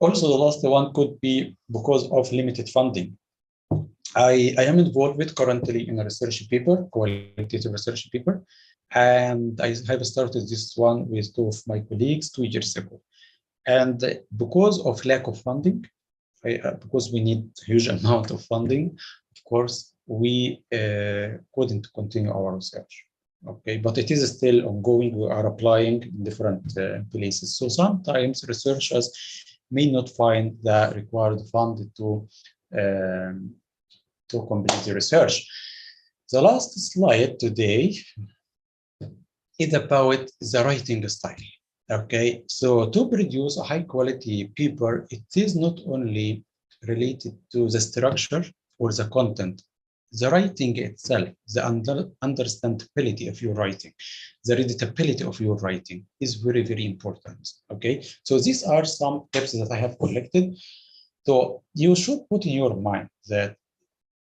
Also, the last one could be because of limited funding. I am involved currently in a research paper, qualitative research paper, and I have started this one with 2 of my colleagues 2 years ago. And because of lack of funding, because we need a huge amount of funding, of course, we couldn't continue our research. Okay, but it is still ongoing. We are applying in different places. So sometimes researchers may not find the required fund to complete the research. The last slide today is about the writing style. Okay, so to produce a high quality paper, it is not only related to the structure or the content, the writing itself, the understandability of your writing, the readability of your writing is very, very important. Okay, so these are some tips that I have collected. So you should put in your mind that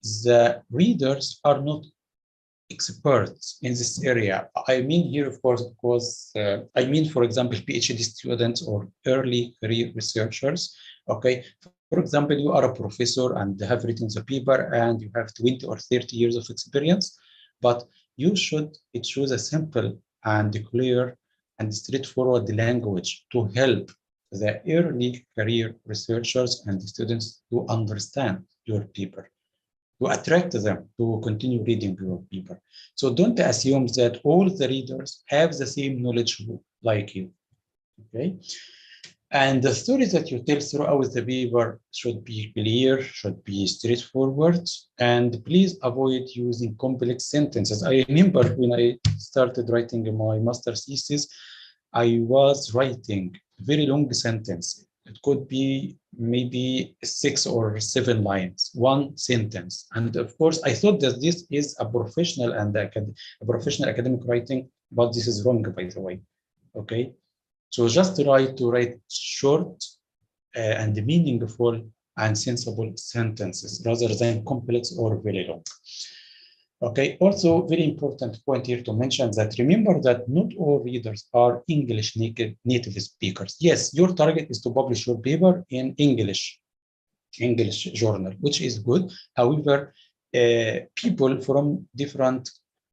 the readers are not experts in this area. I mean here, of course, because I mean, for example, PhD students or early career researchers. Okay, for example, you are a professor and have written the paper and you have 20 or 30 years of experience, but you should choose a simple and clear and straightforward language to help the early career researchers and students to understand your paper, to attract them to continue reading your paper. So don't assume that all the readers have the same knowledge like you, okay? And the stories that you tell throughout the paper should be clear, should be straightforward, and please avoid using complex sentences. I remember when I started writing my master's thesis, I was writing very long sentence. It could be maybe 6 or 7 lines, one sentence. And of course, I thought that this is a professional and a professional academic writing, but this is wrong, by the way. Okay, so just try to write short and meaningful and sensible sentences rather than complex or very long. Okay, also very important point here to mention that remember that not all readers are English native speakers. Yes, your target is to publish your paper in English journal, which is good. However, people from different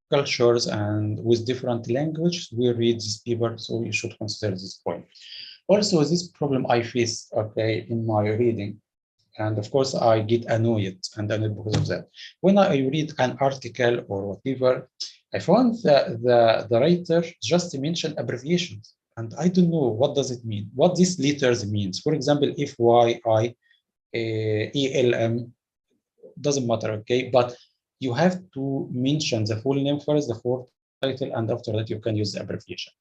cultures and with different languages will read this paper, so you should consider this point. Also, this problem I face, okay, in my reading, and of course, I get annoyed because of that. When I read an article or whatever, I found that the writer just mentioned abbreviations, and I don't know what does it mean, what these letters means. For example, FYI, ELM, doesn't matter, okay? But you have to mention the full name first, the full title, and after that you can use the abbreviation.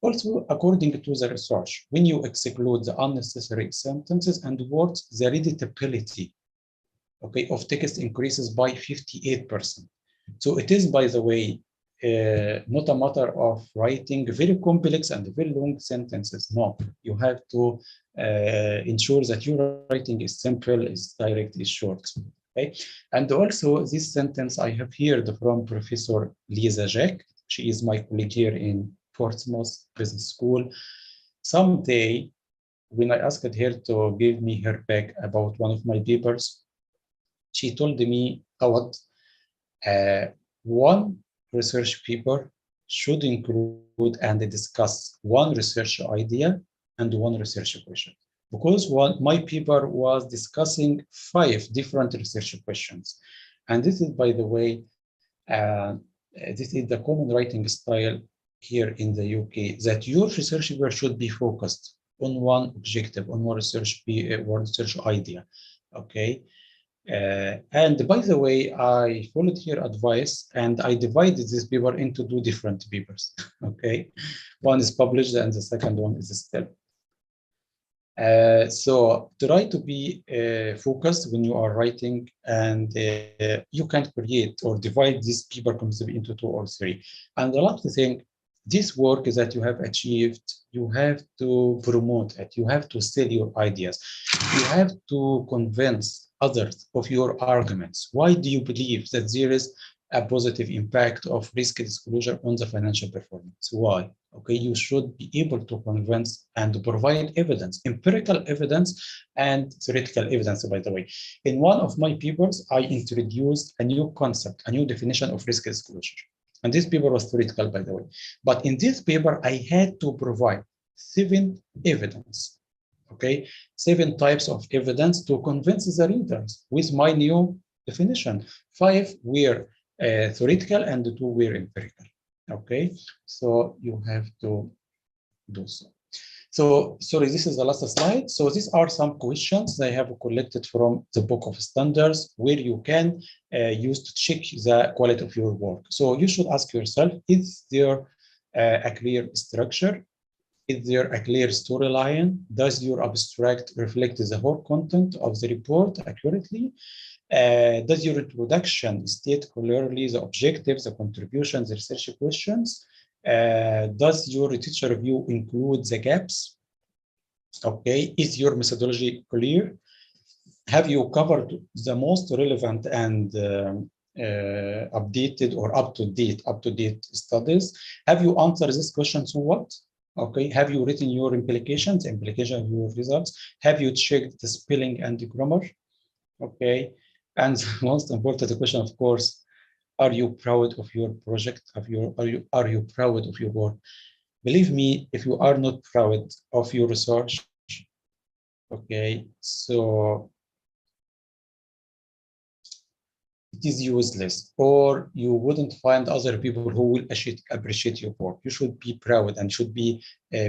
Also, according to the research, when you exclude the unnecessary sentences and words, the readability, okay, of text increases by 58%. So it is, by the way, not a matter of writing very complex and very long sentences. No, you have to ensure that your writing is simple, is direct, is short. Okay, and also this sentence I have heard from Professor Lisa Jack. She is my colleague here in Portsmouth Business School. Someday, when I asked her to give me her back about one of my papers, she told me, Awad, one research paper should include and discuss one research idea and one research question. Because my paper was discussing 5 different research questions. And this is, by the way, this is the common writing style here in the UK, that your research paper should be focused on one objective, on one research idea, okay? And by the way, I followed your advice and I divided this paper into 2 different papers, okay? One is published and the second one is still. So try to be focused when you are writing, and you can create or divide this paper concept into 2 or 3. And the last thing, this work that you have achieved, you have to promote it. You have to sell your ideas. You have to convince others of your arguments. Why do you believe that there is a positive impact of risk disclosure on the financial performance? Why? Okay, you should be able to convince and provide evidence, empirical evidence and theoretical evidence, by the way. In one of my papers, I introduced a new concept, a new definition of risk disclosure. And this paper was theoretical, by the way. But in this paper, I had to provide 7 evidence, okay? 7 types of evidence to convince the readers with my new definition. 5 were theoretical and 2 were empirical. Okay, so you have to do so. So, sorry, this is the last slide. So these are some questions I have collected from the book of standards where you can use to check the quality of your work. So you should ask yourself, is there a clear structure? Is there a clear storyline? Does your abstract reflect the whole content of the report accurately? Does your introduction state clearly the objectives, the contributions, the research questions? Does your literature review include the gaps? Okay, is your methodology clear? Have you covered the most relevant and updated or up-to-date studies? Have you answered this question so what? Okay, have you written your implications of your results? Have you checked the spelling and the grammar? Okay. And the most important question, of course, are you proud of your project? Are you proud of your work? Believe me, if you are not proud of your research, okay, so it is useless, or you wouldn't find other people who will appreciate your work. You should be proud and should be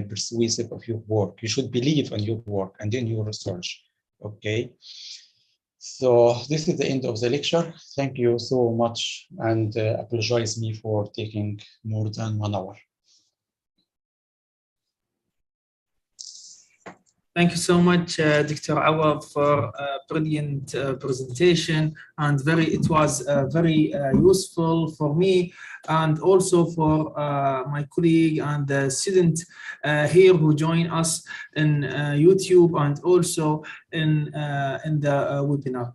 persuasive of your work. You should believe in your work and in your research, okay? So this is the end of the lecture. Thank you so much, and apologize me for taking more than 1 hour. Thank you so much, Dr. Awad, for a brilliant presentation, and it was very useful for me and also for my colleague and the student here who join us in YouTube and also in the webinar.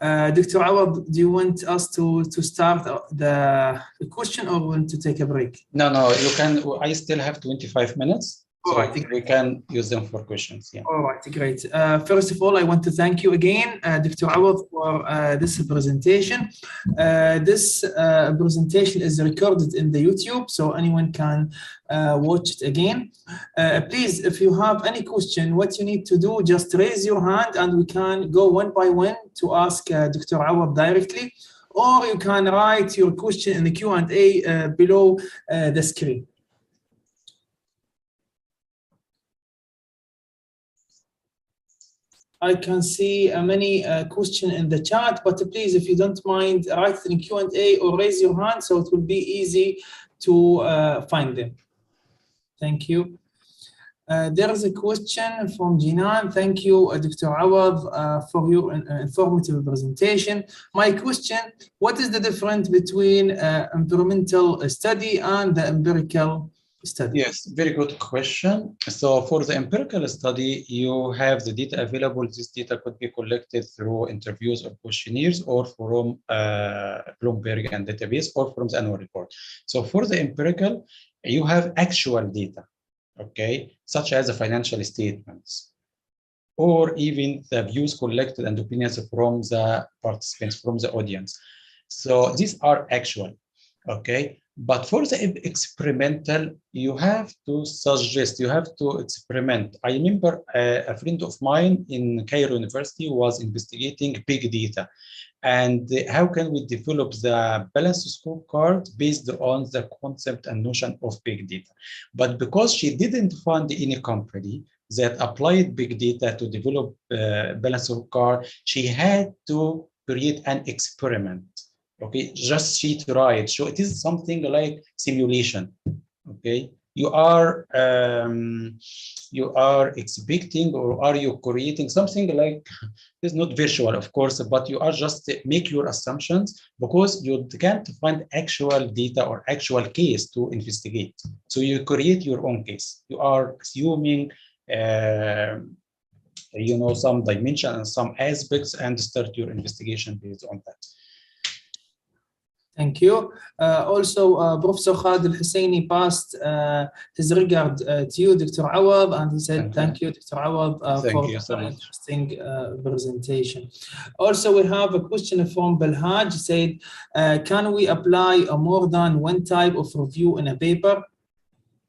Dr. Awad, do you want us to start the question or want to take a break? No, you can. I still have 25 minutes. So I think we can use them for questions. Yeah. All right, great. First of all, I want to thank you again, Dr. Awad, for this presentation. This presentation is recorded in the YouTube, so anyone can watch it again. Please, if you have any question, what you need to do, just raise your hand and we can go one by one to ask Dr. Awad directly, or you can write your question in the Q&A below the screen. I can see many questions in the chat, but please, if you don't mind, write it in Q&A or raise your hand so it will be easy to find them. Thank you. There is a question from Jinan. Thank you, Dr. Awad, for your informative presentation. My question, what is the difference between experimental study and the empirical study? Yes, very good question. So for the empirical study, you have the data available. This data could be collected through interviews or questionnaires or from Bloomberg and database or from the annual report. So for the empirical, you have actual data, okay, such as the financial statements or even the views collected and opinions from the participants, from the audience. So these are actual, okay? But for the experimental, you have to suggest, you have to experiment. I remember a friend of mine in Cairo University was investigating big data. And how can we develop the balanced scorecard based on the concept and notion of big data? But because she didn't find any company that applied big data to develop balanced scorecard, she had to create an experiment. Okay, just she tried. So it is something like simulation. Okay, you are expecting, or are you creating something like, it's not virtual, of course, but you are just make your assumptions because you can't find actual data or actual case to investigate. So you create your own case. You are assuming, you know, some dimension and some aspects and start your investigation based on that. Thank you. Also, Professor Khalid Al-Husseini passed his regard to you, Dr. Awad, and he said, thank you, Dr. Awad, for the interesting presentation. Also, we have a question from Belhaj, said, can we apply more than one type of review in a paper?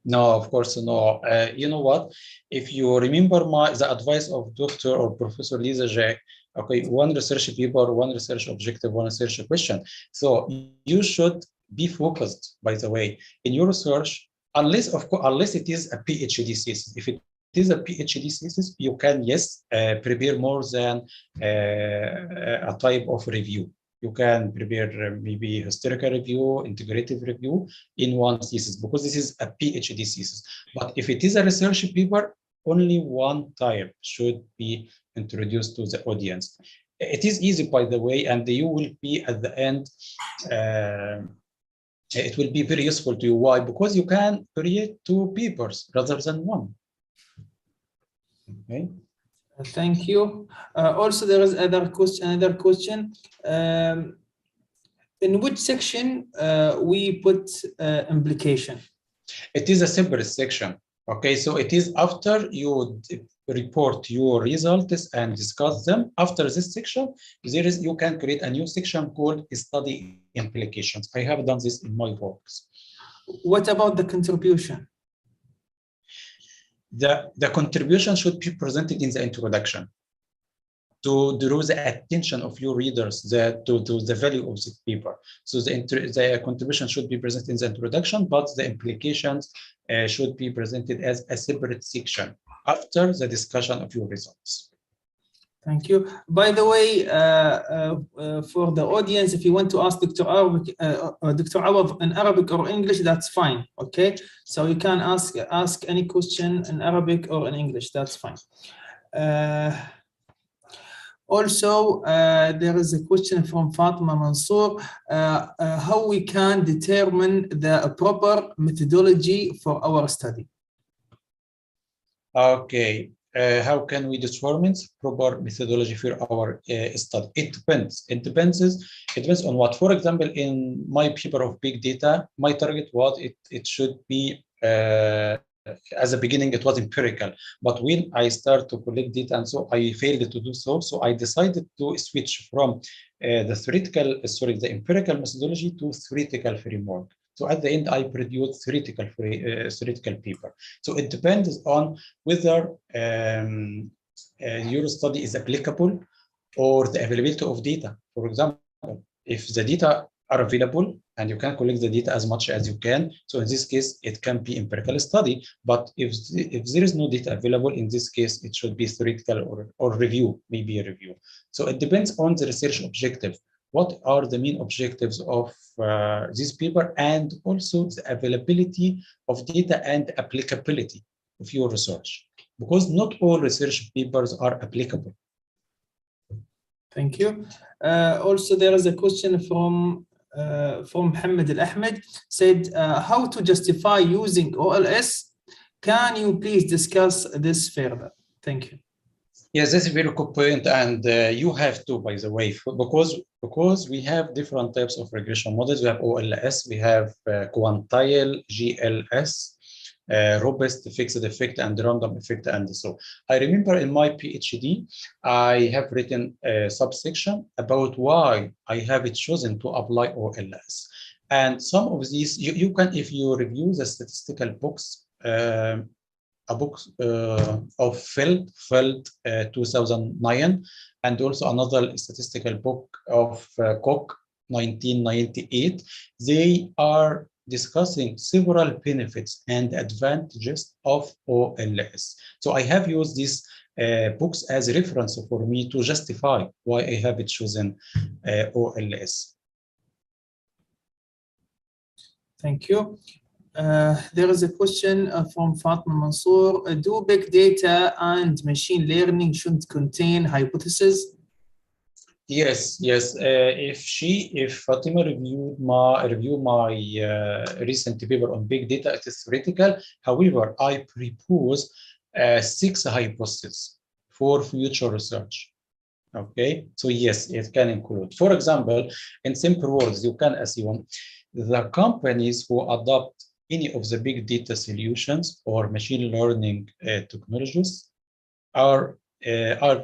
No, of course, no. You know what? If you remember the advice of Dr. or Professor Lisa Jack, okay, one research paper, one research objective, one research question. So you should be focused, by the way, in your research, unless it is a PhD thesis. If it is a PhD thesis, you can, yes, prepare more than a type of review. You can prepare maybe historical review, integrative review in one thesis, because this is a PhD thesis. But if it is a research paper, only one type should be introduced to the audience. It is easy, by the way, and you will be at the end, it will be very useful to you. Why? Because you can create two papers rather than one. Okay. Thank you. Also, there is another question. In which section we put implication? It is a separate section. Okay, so it is after you report your results and discuss them. After this section, you can create a new section called study implications. I have done this in my works. What about the contribution? The contribution should be presented in the introduction to draw the attention of your readers to the value of the paper. So the contribution should be presented in the introduction, but the implications should be presented as a separate section after the discussion of your results. Thank you. By the way, for the audience, if you want to ask Dr. Awad in Arabic or English, that's fine. Okay, so you can ask any question in Arabic or in English. That's fine. Also, there is a question from Fatima Mansour, how we can determine the proper methodology for our study. Okay, how can we determine proper methodology for our study? It depends. It depends on what. For example, in my paper of big data, my target was it should be as a beginning, it was empirical. But when I start to collect data, and so I failed to do so, so I decided to switch from the empirical methodology to theoretical framework. So at the end, I produce theoretical paper. So it depends on whether your study is applicable or the availability of data. For example, if the data are available and you can collect the data as much as you can, so in this case, it can be empirical study. But if there is no data available, in this case, it should be theoretical or review, maybe a review. So it depends on the research objective. What are the main objectives of this paper, and also the availability of data and applicability of your research, because not all research papers are applicable. Thank you. Also, there is a question from Mohammed Al-Ahmed, said, how to justify using OLS? Can you please discuss this further? Thank you. Yes, that's a very good point, and you have to, by the way, because we have different types of regression models. We have OLS, we have quantile, GLS, robust, fixed effect, and random effect, and so. I remember in my PhD, I have written a subsection about why I have chosen to apply OLS. And some of these, you can, if you review the statistical books, a book of Feld 2009, and also another statistical book of Koch 1998. They are discussing several benefits and advantages of OLS. So I have used these books as a reference for me to justify why I have chosen OLS. Thank you. There is a question from Fatma Mansour. Do big data and machine learning should contain hypotheses? Yes. If Fatima reviewed my recent paper on big data, it is theoretical. However, I propose 6 hypotheses for future research. Okay, so yes, it can include. For example, in simple words, you can assume the companies who adopt any of the big data solutions or machine learning technologies are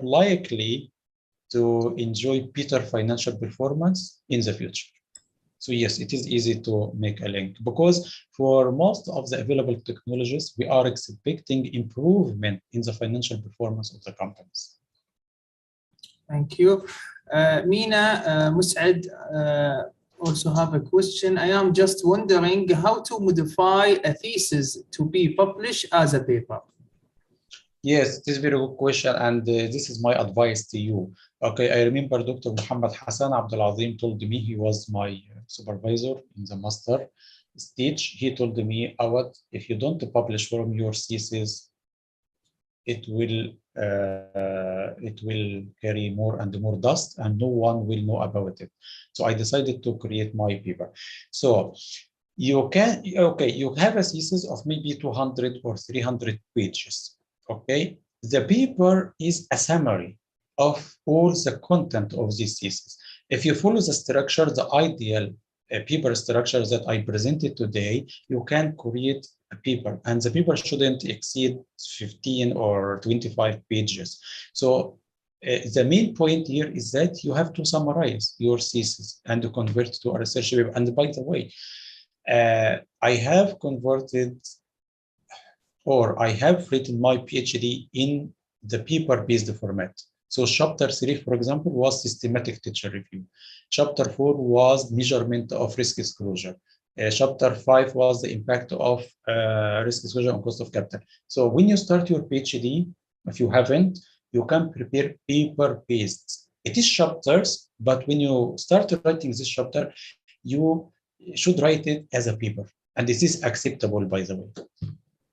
likely to enjoy better financial performance in the future. So yes, it is easy to make a link, because for most of the available technologies, we are expecting improvement in the financial performance of the companies. Thank you. Mina Mus'ad also have a question. I am just wondering how to modify a thesis to be published as a paper. Yes, this is a very good question, and this is my advice to you. Okay, I remember Dr. Muhammad Hassan Abdul-Azim told me, he was my supervisor in the master stage. He told me, Awad, if you don't publish from your thesis, it will carry more and more dust, and no one will know about it. So I decided to create my paper. So you have a thesis of maybe 200 or 300 pages. Okay, the paper is a summary of all the content of this thesis. If you follow the structure, the ideal paper structure that I presented today, you can create a paper, and the paper shouldn't exceed 15 or 25 pages. So the main point here is that you have to summarize your thesis and to convert to a research paper. And by the way, I have converted, or I have written my PhD in the paper-based format. So chapter 3, for example, was systematic teacher review. Chapter 4 was measurement of risk disclosure. Chapter 5 was the impact of risk disclosure on cost of capital. So when you start your PhD, if you haven't, you can prepare paper-based. It is chapters, but when you start writing this chapter, you should write it as a paper. And this is acceptable, by the way.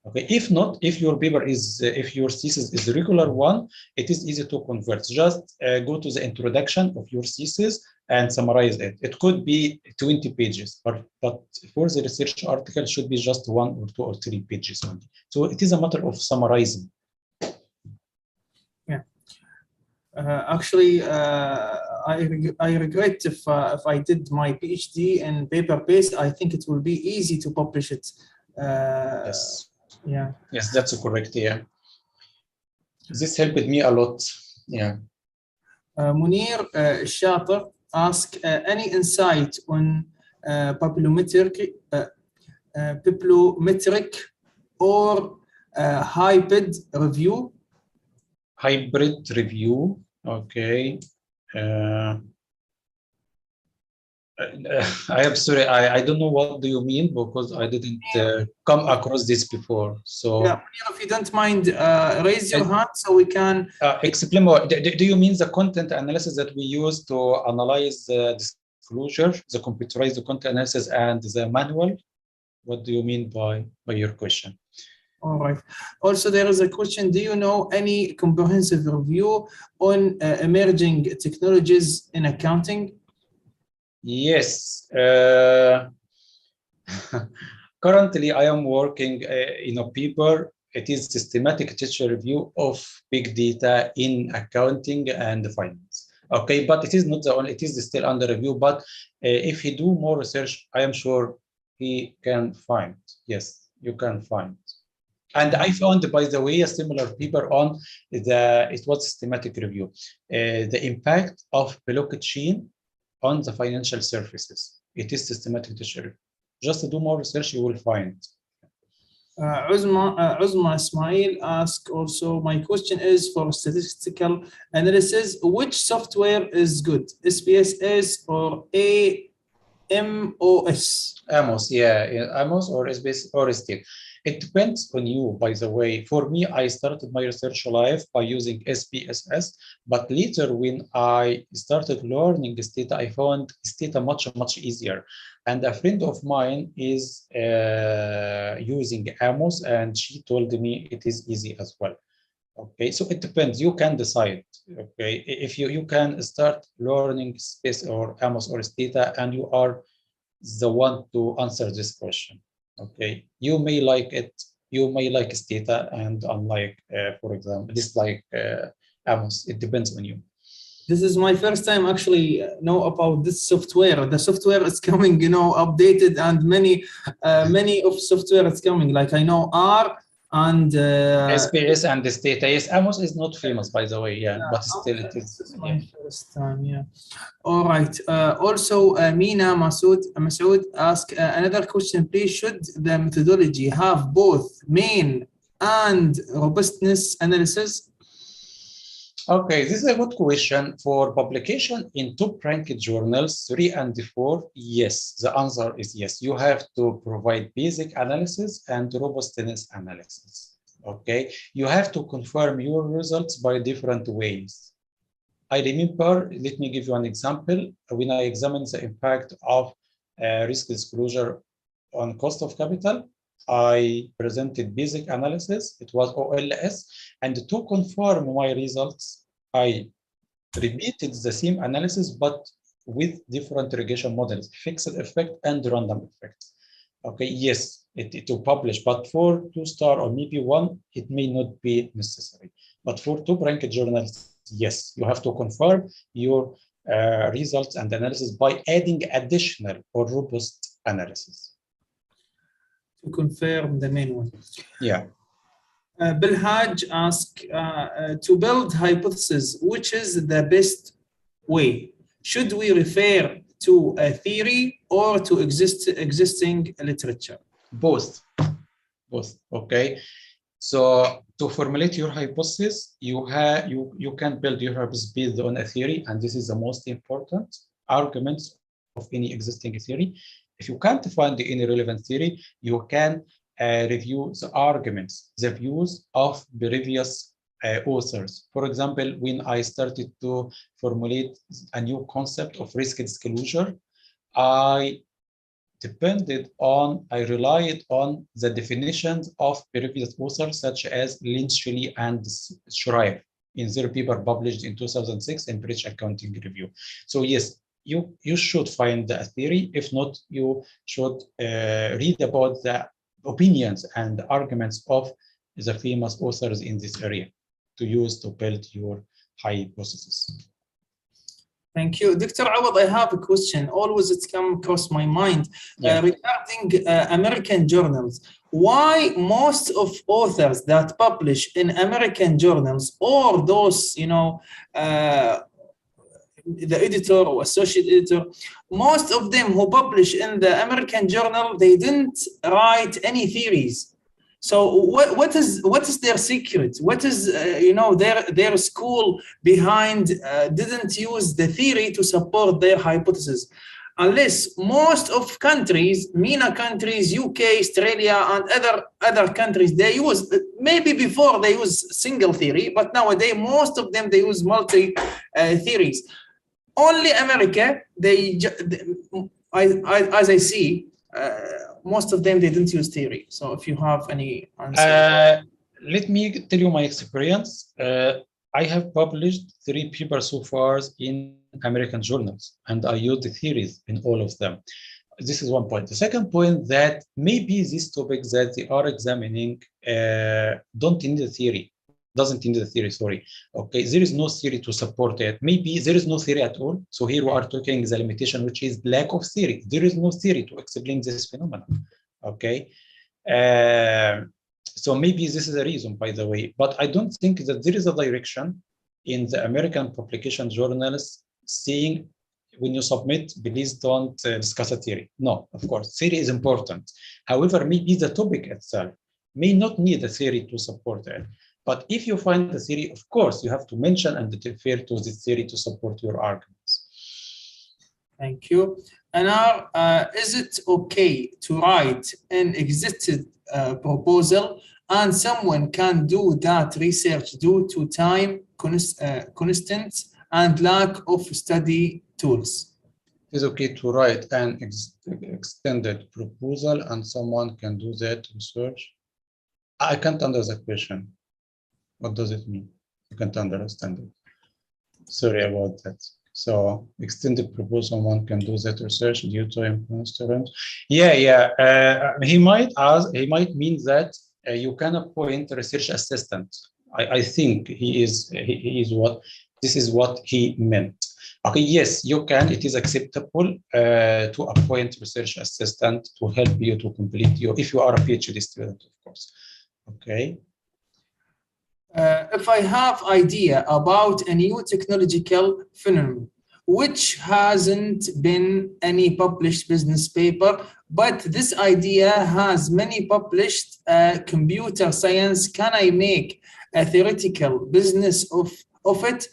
Okay, if not, if your paper is, if your thesis is a regular one, it is easy to convert. Just go to the introduction of your thesis and summarize it. It could be 20 pages, but for the research article, it should be just 1 or 2 or 3 pages only. So it is a matter of summarizing. Yeah. Actually, I regret if I did my PhD in paper-based. I think it will be easy to publish it. Yes. Yeah. Yes, that's correct. Yeah. This helped me a lot. Yeah. Munir Shater asked any insight on bibliometric or hybrid review. Hybrid review. Okay. I am sorry. I don't know what do you mean because I didn't come across this before. So yeah, if you don't mind, raise your hand so we can explain more. Do you mean the content analysis that we use to analyze the disclosure, the computerized content analysis, and the manual? What do you mean by your question? All right. Also, there is a question. Do you know any comprehensive review on emerging technologies in accounting? Yes. Currently, I am working in a paper. It is systematic teacher review of big data in accounting and finance. Okay, but it is not the only. It is still under review. But if he do more research, I am sure he can find. Yes, you can find. And I found, by the way, a similar paper on it was systematic review, the impact of blockchain on the financial services. It is systematic review. Just to do more research, you will find. Uzma Ismail asked also, my question is for statistical analysis, which software is good, SPSS or AMOS? AMOS, yeah, AMOS or SBS or STIL. It depends on you, by the way. For me, I started my research life by using SPSS, but later when I started learning Stata, I found Stata much easier. And a friend of mine is using AMOS, and she told me it is easy as well. Okay, so it depends. You can decide. Okay, if you can start learning space or AMOS or Stata, and you are the one to answer this question. Okay, you may like it, you may like Stata, and unlike, for example, dislike AMOS. It depends on you. This is my first time actually know about this software. The software is coming, updated, and many of software is coming. Like I know R and SPS and this data. Yes, Amos is not famous, by the way. Yeah, but still it is. This is my first time. Yeah. All right. Also, Mina Masood asked another question. Please, should the methodology have both main and robustness analysis? Okay, this is a good question. For publication in top-ranked journals 3 and 4, yes, the answer is yes. You have to provide basic analysis and robustness analysis. Okay, you have to confirm your results by different ways. I remember, let me give you an example. When I examined the impact of risk disclosure on cost of capital, I presented basic analysis. It was OLS. And to confirm my results, I repeated the same analysis, but with different regression models, fixed effect and random effect. Okay, yes, it will publish, but for 2-star or maybe 1, it may not be necessary. But for top-ranked journals, yes, you have to confirm your results and analysis by adding additional or robust analysis. To confirm the main one. Yeah. Bilhaj asked, to build hypotheses, which is the best way? Should we refer to a theory or to existing literature? Both. Okay. So to formulate your hypothesis, you can build your hypothesis based on a theory, and this is the most important arguments of any existing theory. If you can't find any relevant theory, you can review the arguments, the views of previous authors. For example, when I started to formulate a new concept of risk disclosure, I relied on the definitions of previous authors such as Lynch, and Schreiber in their paper published in 2006 in British Accounting Review. So yes, you should find a theory. If not, you should read about the opinions and arguments of the famous authors in this area. to use to build your hypothesis. Thank you. Dr. Awad, I have a question. Always it's come across my mind regarding American journals. Why most of authors that publish in American journals, or those, you know, the editor or associate editor, most of them who publish in the American journal, they didn't write any theories. So what is their secret? What is you know, their school behind didn't use the theory to support their hypothesis? Unless most of countries, MENA countries, UK, Australia, and other countries, they use, maybe before they use single theory, but nowadays most of them they use multi theories. Only America, as I see, most of them they didn't use theory. So if you have any answer. Let me tell you my experience. I have published 3 papers so far in American journals, and I use the theories in all of them. This is one point. The second point, that maybe these topics that they are examining don't need the theory. Doesn't need the theory, sorry. Okay, there is no theory to support it. Maybe there is no theory at all. So here we are talking the limitation, which is lack of theory. There is no theory to explain this phenomenon. Okay, so maybe this is a reason, by the way. But I don't think that there is a direction in the American publication journals saying, when you submit, please don't discuss a theory. No, of course, theory is important. However, maybe the topic itself may not need a theory to support it. But if you find the theory, of course, you have to mention and refer to the theory to support your arguments. Thank you. And now, is it okay to write an existing proposal and someone can do that research due to time constraints and lack of study tools? It is okay to write an extended proposal and someone can do that research? I can't understand the question. What does it mean? I can't understand it. Sorry about that. So extended proposal, one can do that research due to time constraints. He might mean that you can appoint a research assistant. I think this is what he meant. Okay, yes, you can. It is acceptable to appoint research assistant to help you to complete if you are a PhD student, of course. Okay. If I have idea about a new technological phenomenon, which hasn't been any published business paper, but this idea has many published computer science, can I make a theoretical business of it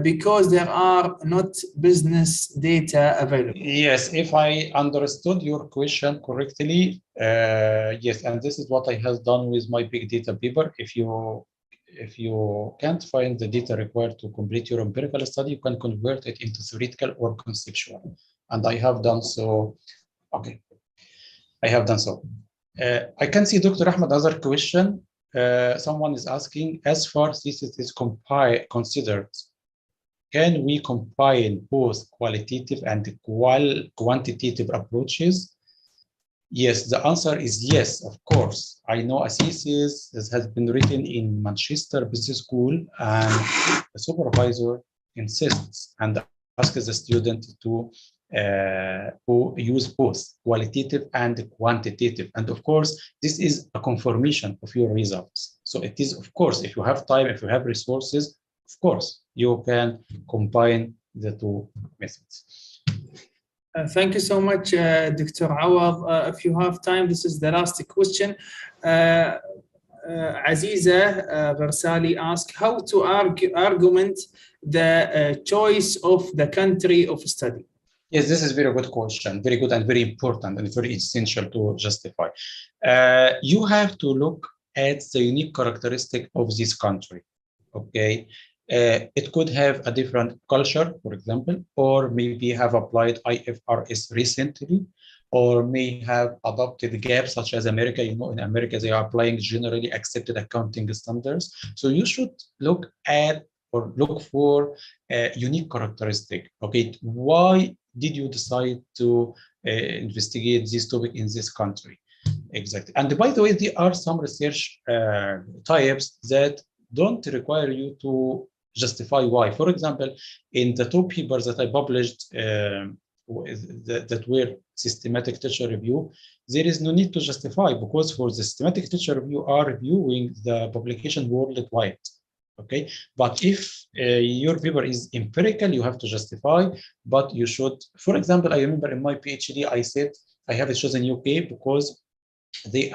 because there are not business data available? Yes, if I understood your question correctly, yes, and this is what I have done with my big data paper. If you can't find the data required to complete your empirical study, you can convert it into theoretical or conceptual. And I have done so. Okay, I have done so. I can see Dr. Ahmed other question. Someone is asking, as far thesis is considered, can we combine both qualitative and quantitative approaches? Yes, the answer is yes, of course. I know a thesis that has been written in Manchester Business School, and the supervisor insists and asks the student to use both qualitative and quantitative. And of course, this is a confirmation of your results. So it is, of course, if you have time, if you have resources, of course, you can combine the two methods. Thank you so much, Dr. Awad. If you have time, this is the last question. Aziza Versali asked how to argument the choice of the country of study. Yes, this is a very good question, very good and very important and very essential to justify. You have to look at the unique characteristic of this country, okay? It could have a different culture, for example, or maybe have applied IFRS recently, or may have adopted gaps such as America. You know, in America, they are applying generally accepted accounting standards. So you should look at or look for a unique characteristic. Okay, why did you decide to investigate this topic in this country? Exactly. And by the way, there are some research types that don't require you to justify why. For example, in the two papers that I published that were systematic literature review, there is no need to justify, because for the systematic literature review are reviewing the publication worldwide. Okay, but if your paper is empirical, you have to justify, but you should, for example, I remember in my PhD, I said I have chosen UK because they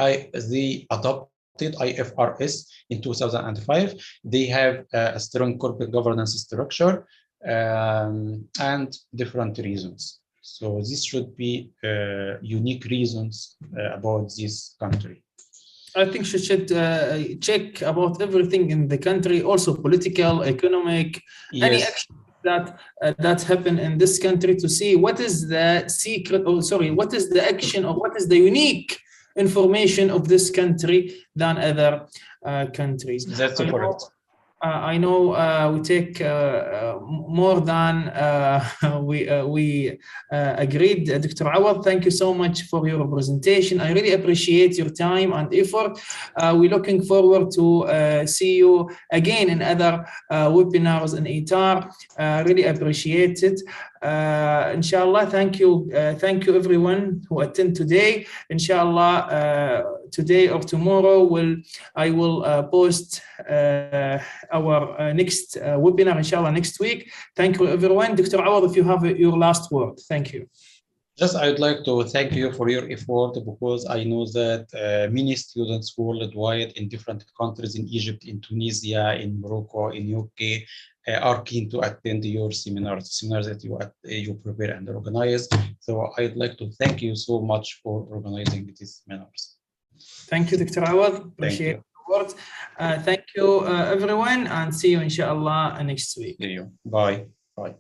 adopted IFRS in 2005. They have a strong corporate governance structure and different reasons. So this should be unique reasons about this country. I think she should check about everything in the country, also political, economic, any action that happen in this country, to see what is the secret, what is the action, or what is the unique information of this country than other countries. That's correct. I know we take more than we agreed. Dr. Awad, thank you so much for your presentation. I really appreciate your time and effort. We're looking forward to see you again in other webinars in ITAR. Really appreciate it. Inshallah, thank you everyone who attend today. Inshallah, today or tomorrow I will post our next webinar, inshallah, next week. Thank you everyone. Dr. Awad, if you have your last word. Thank you. Just I would like to thank you for your effort, because I know that many students worldwide in different countries, in Egypt, in Tunisia, in Morocco, in UK, are keen to attend your seminars that you prepare and organize. So I'd like to thank you so much for organizing these seminars. Thank you, Dr. Awad. Appreciate the words. Thank you, everyone, and see you, inshallah, next week. See you. Bye. Bye.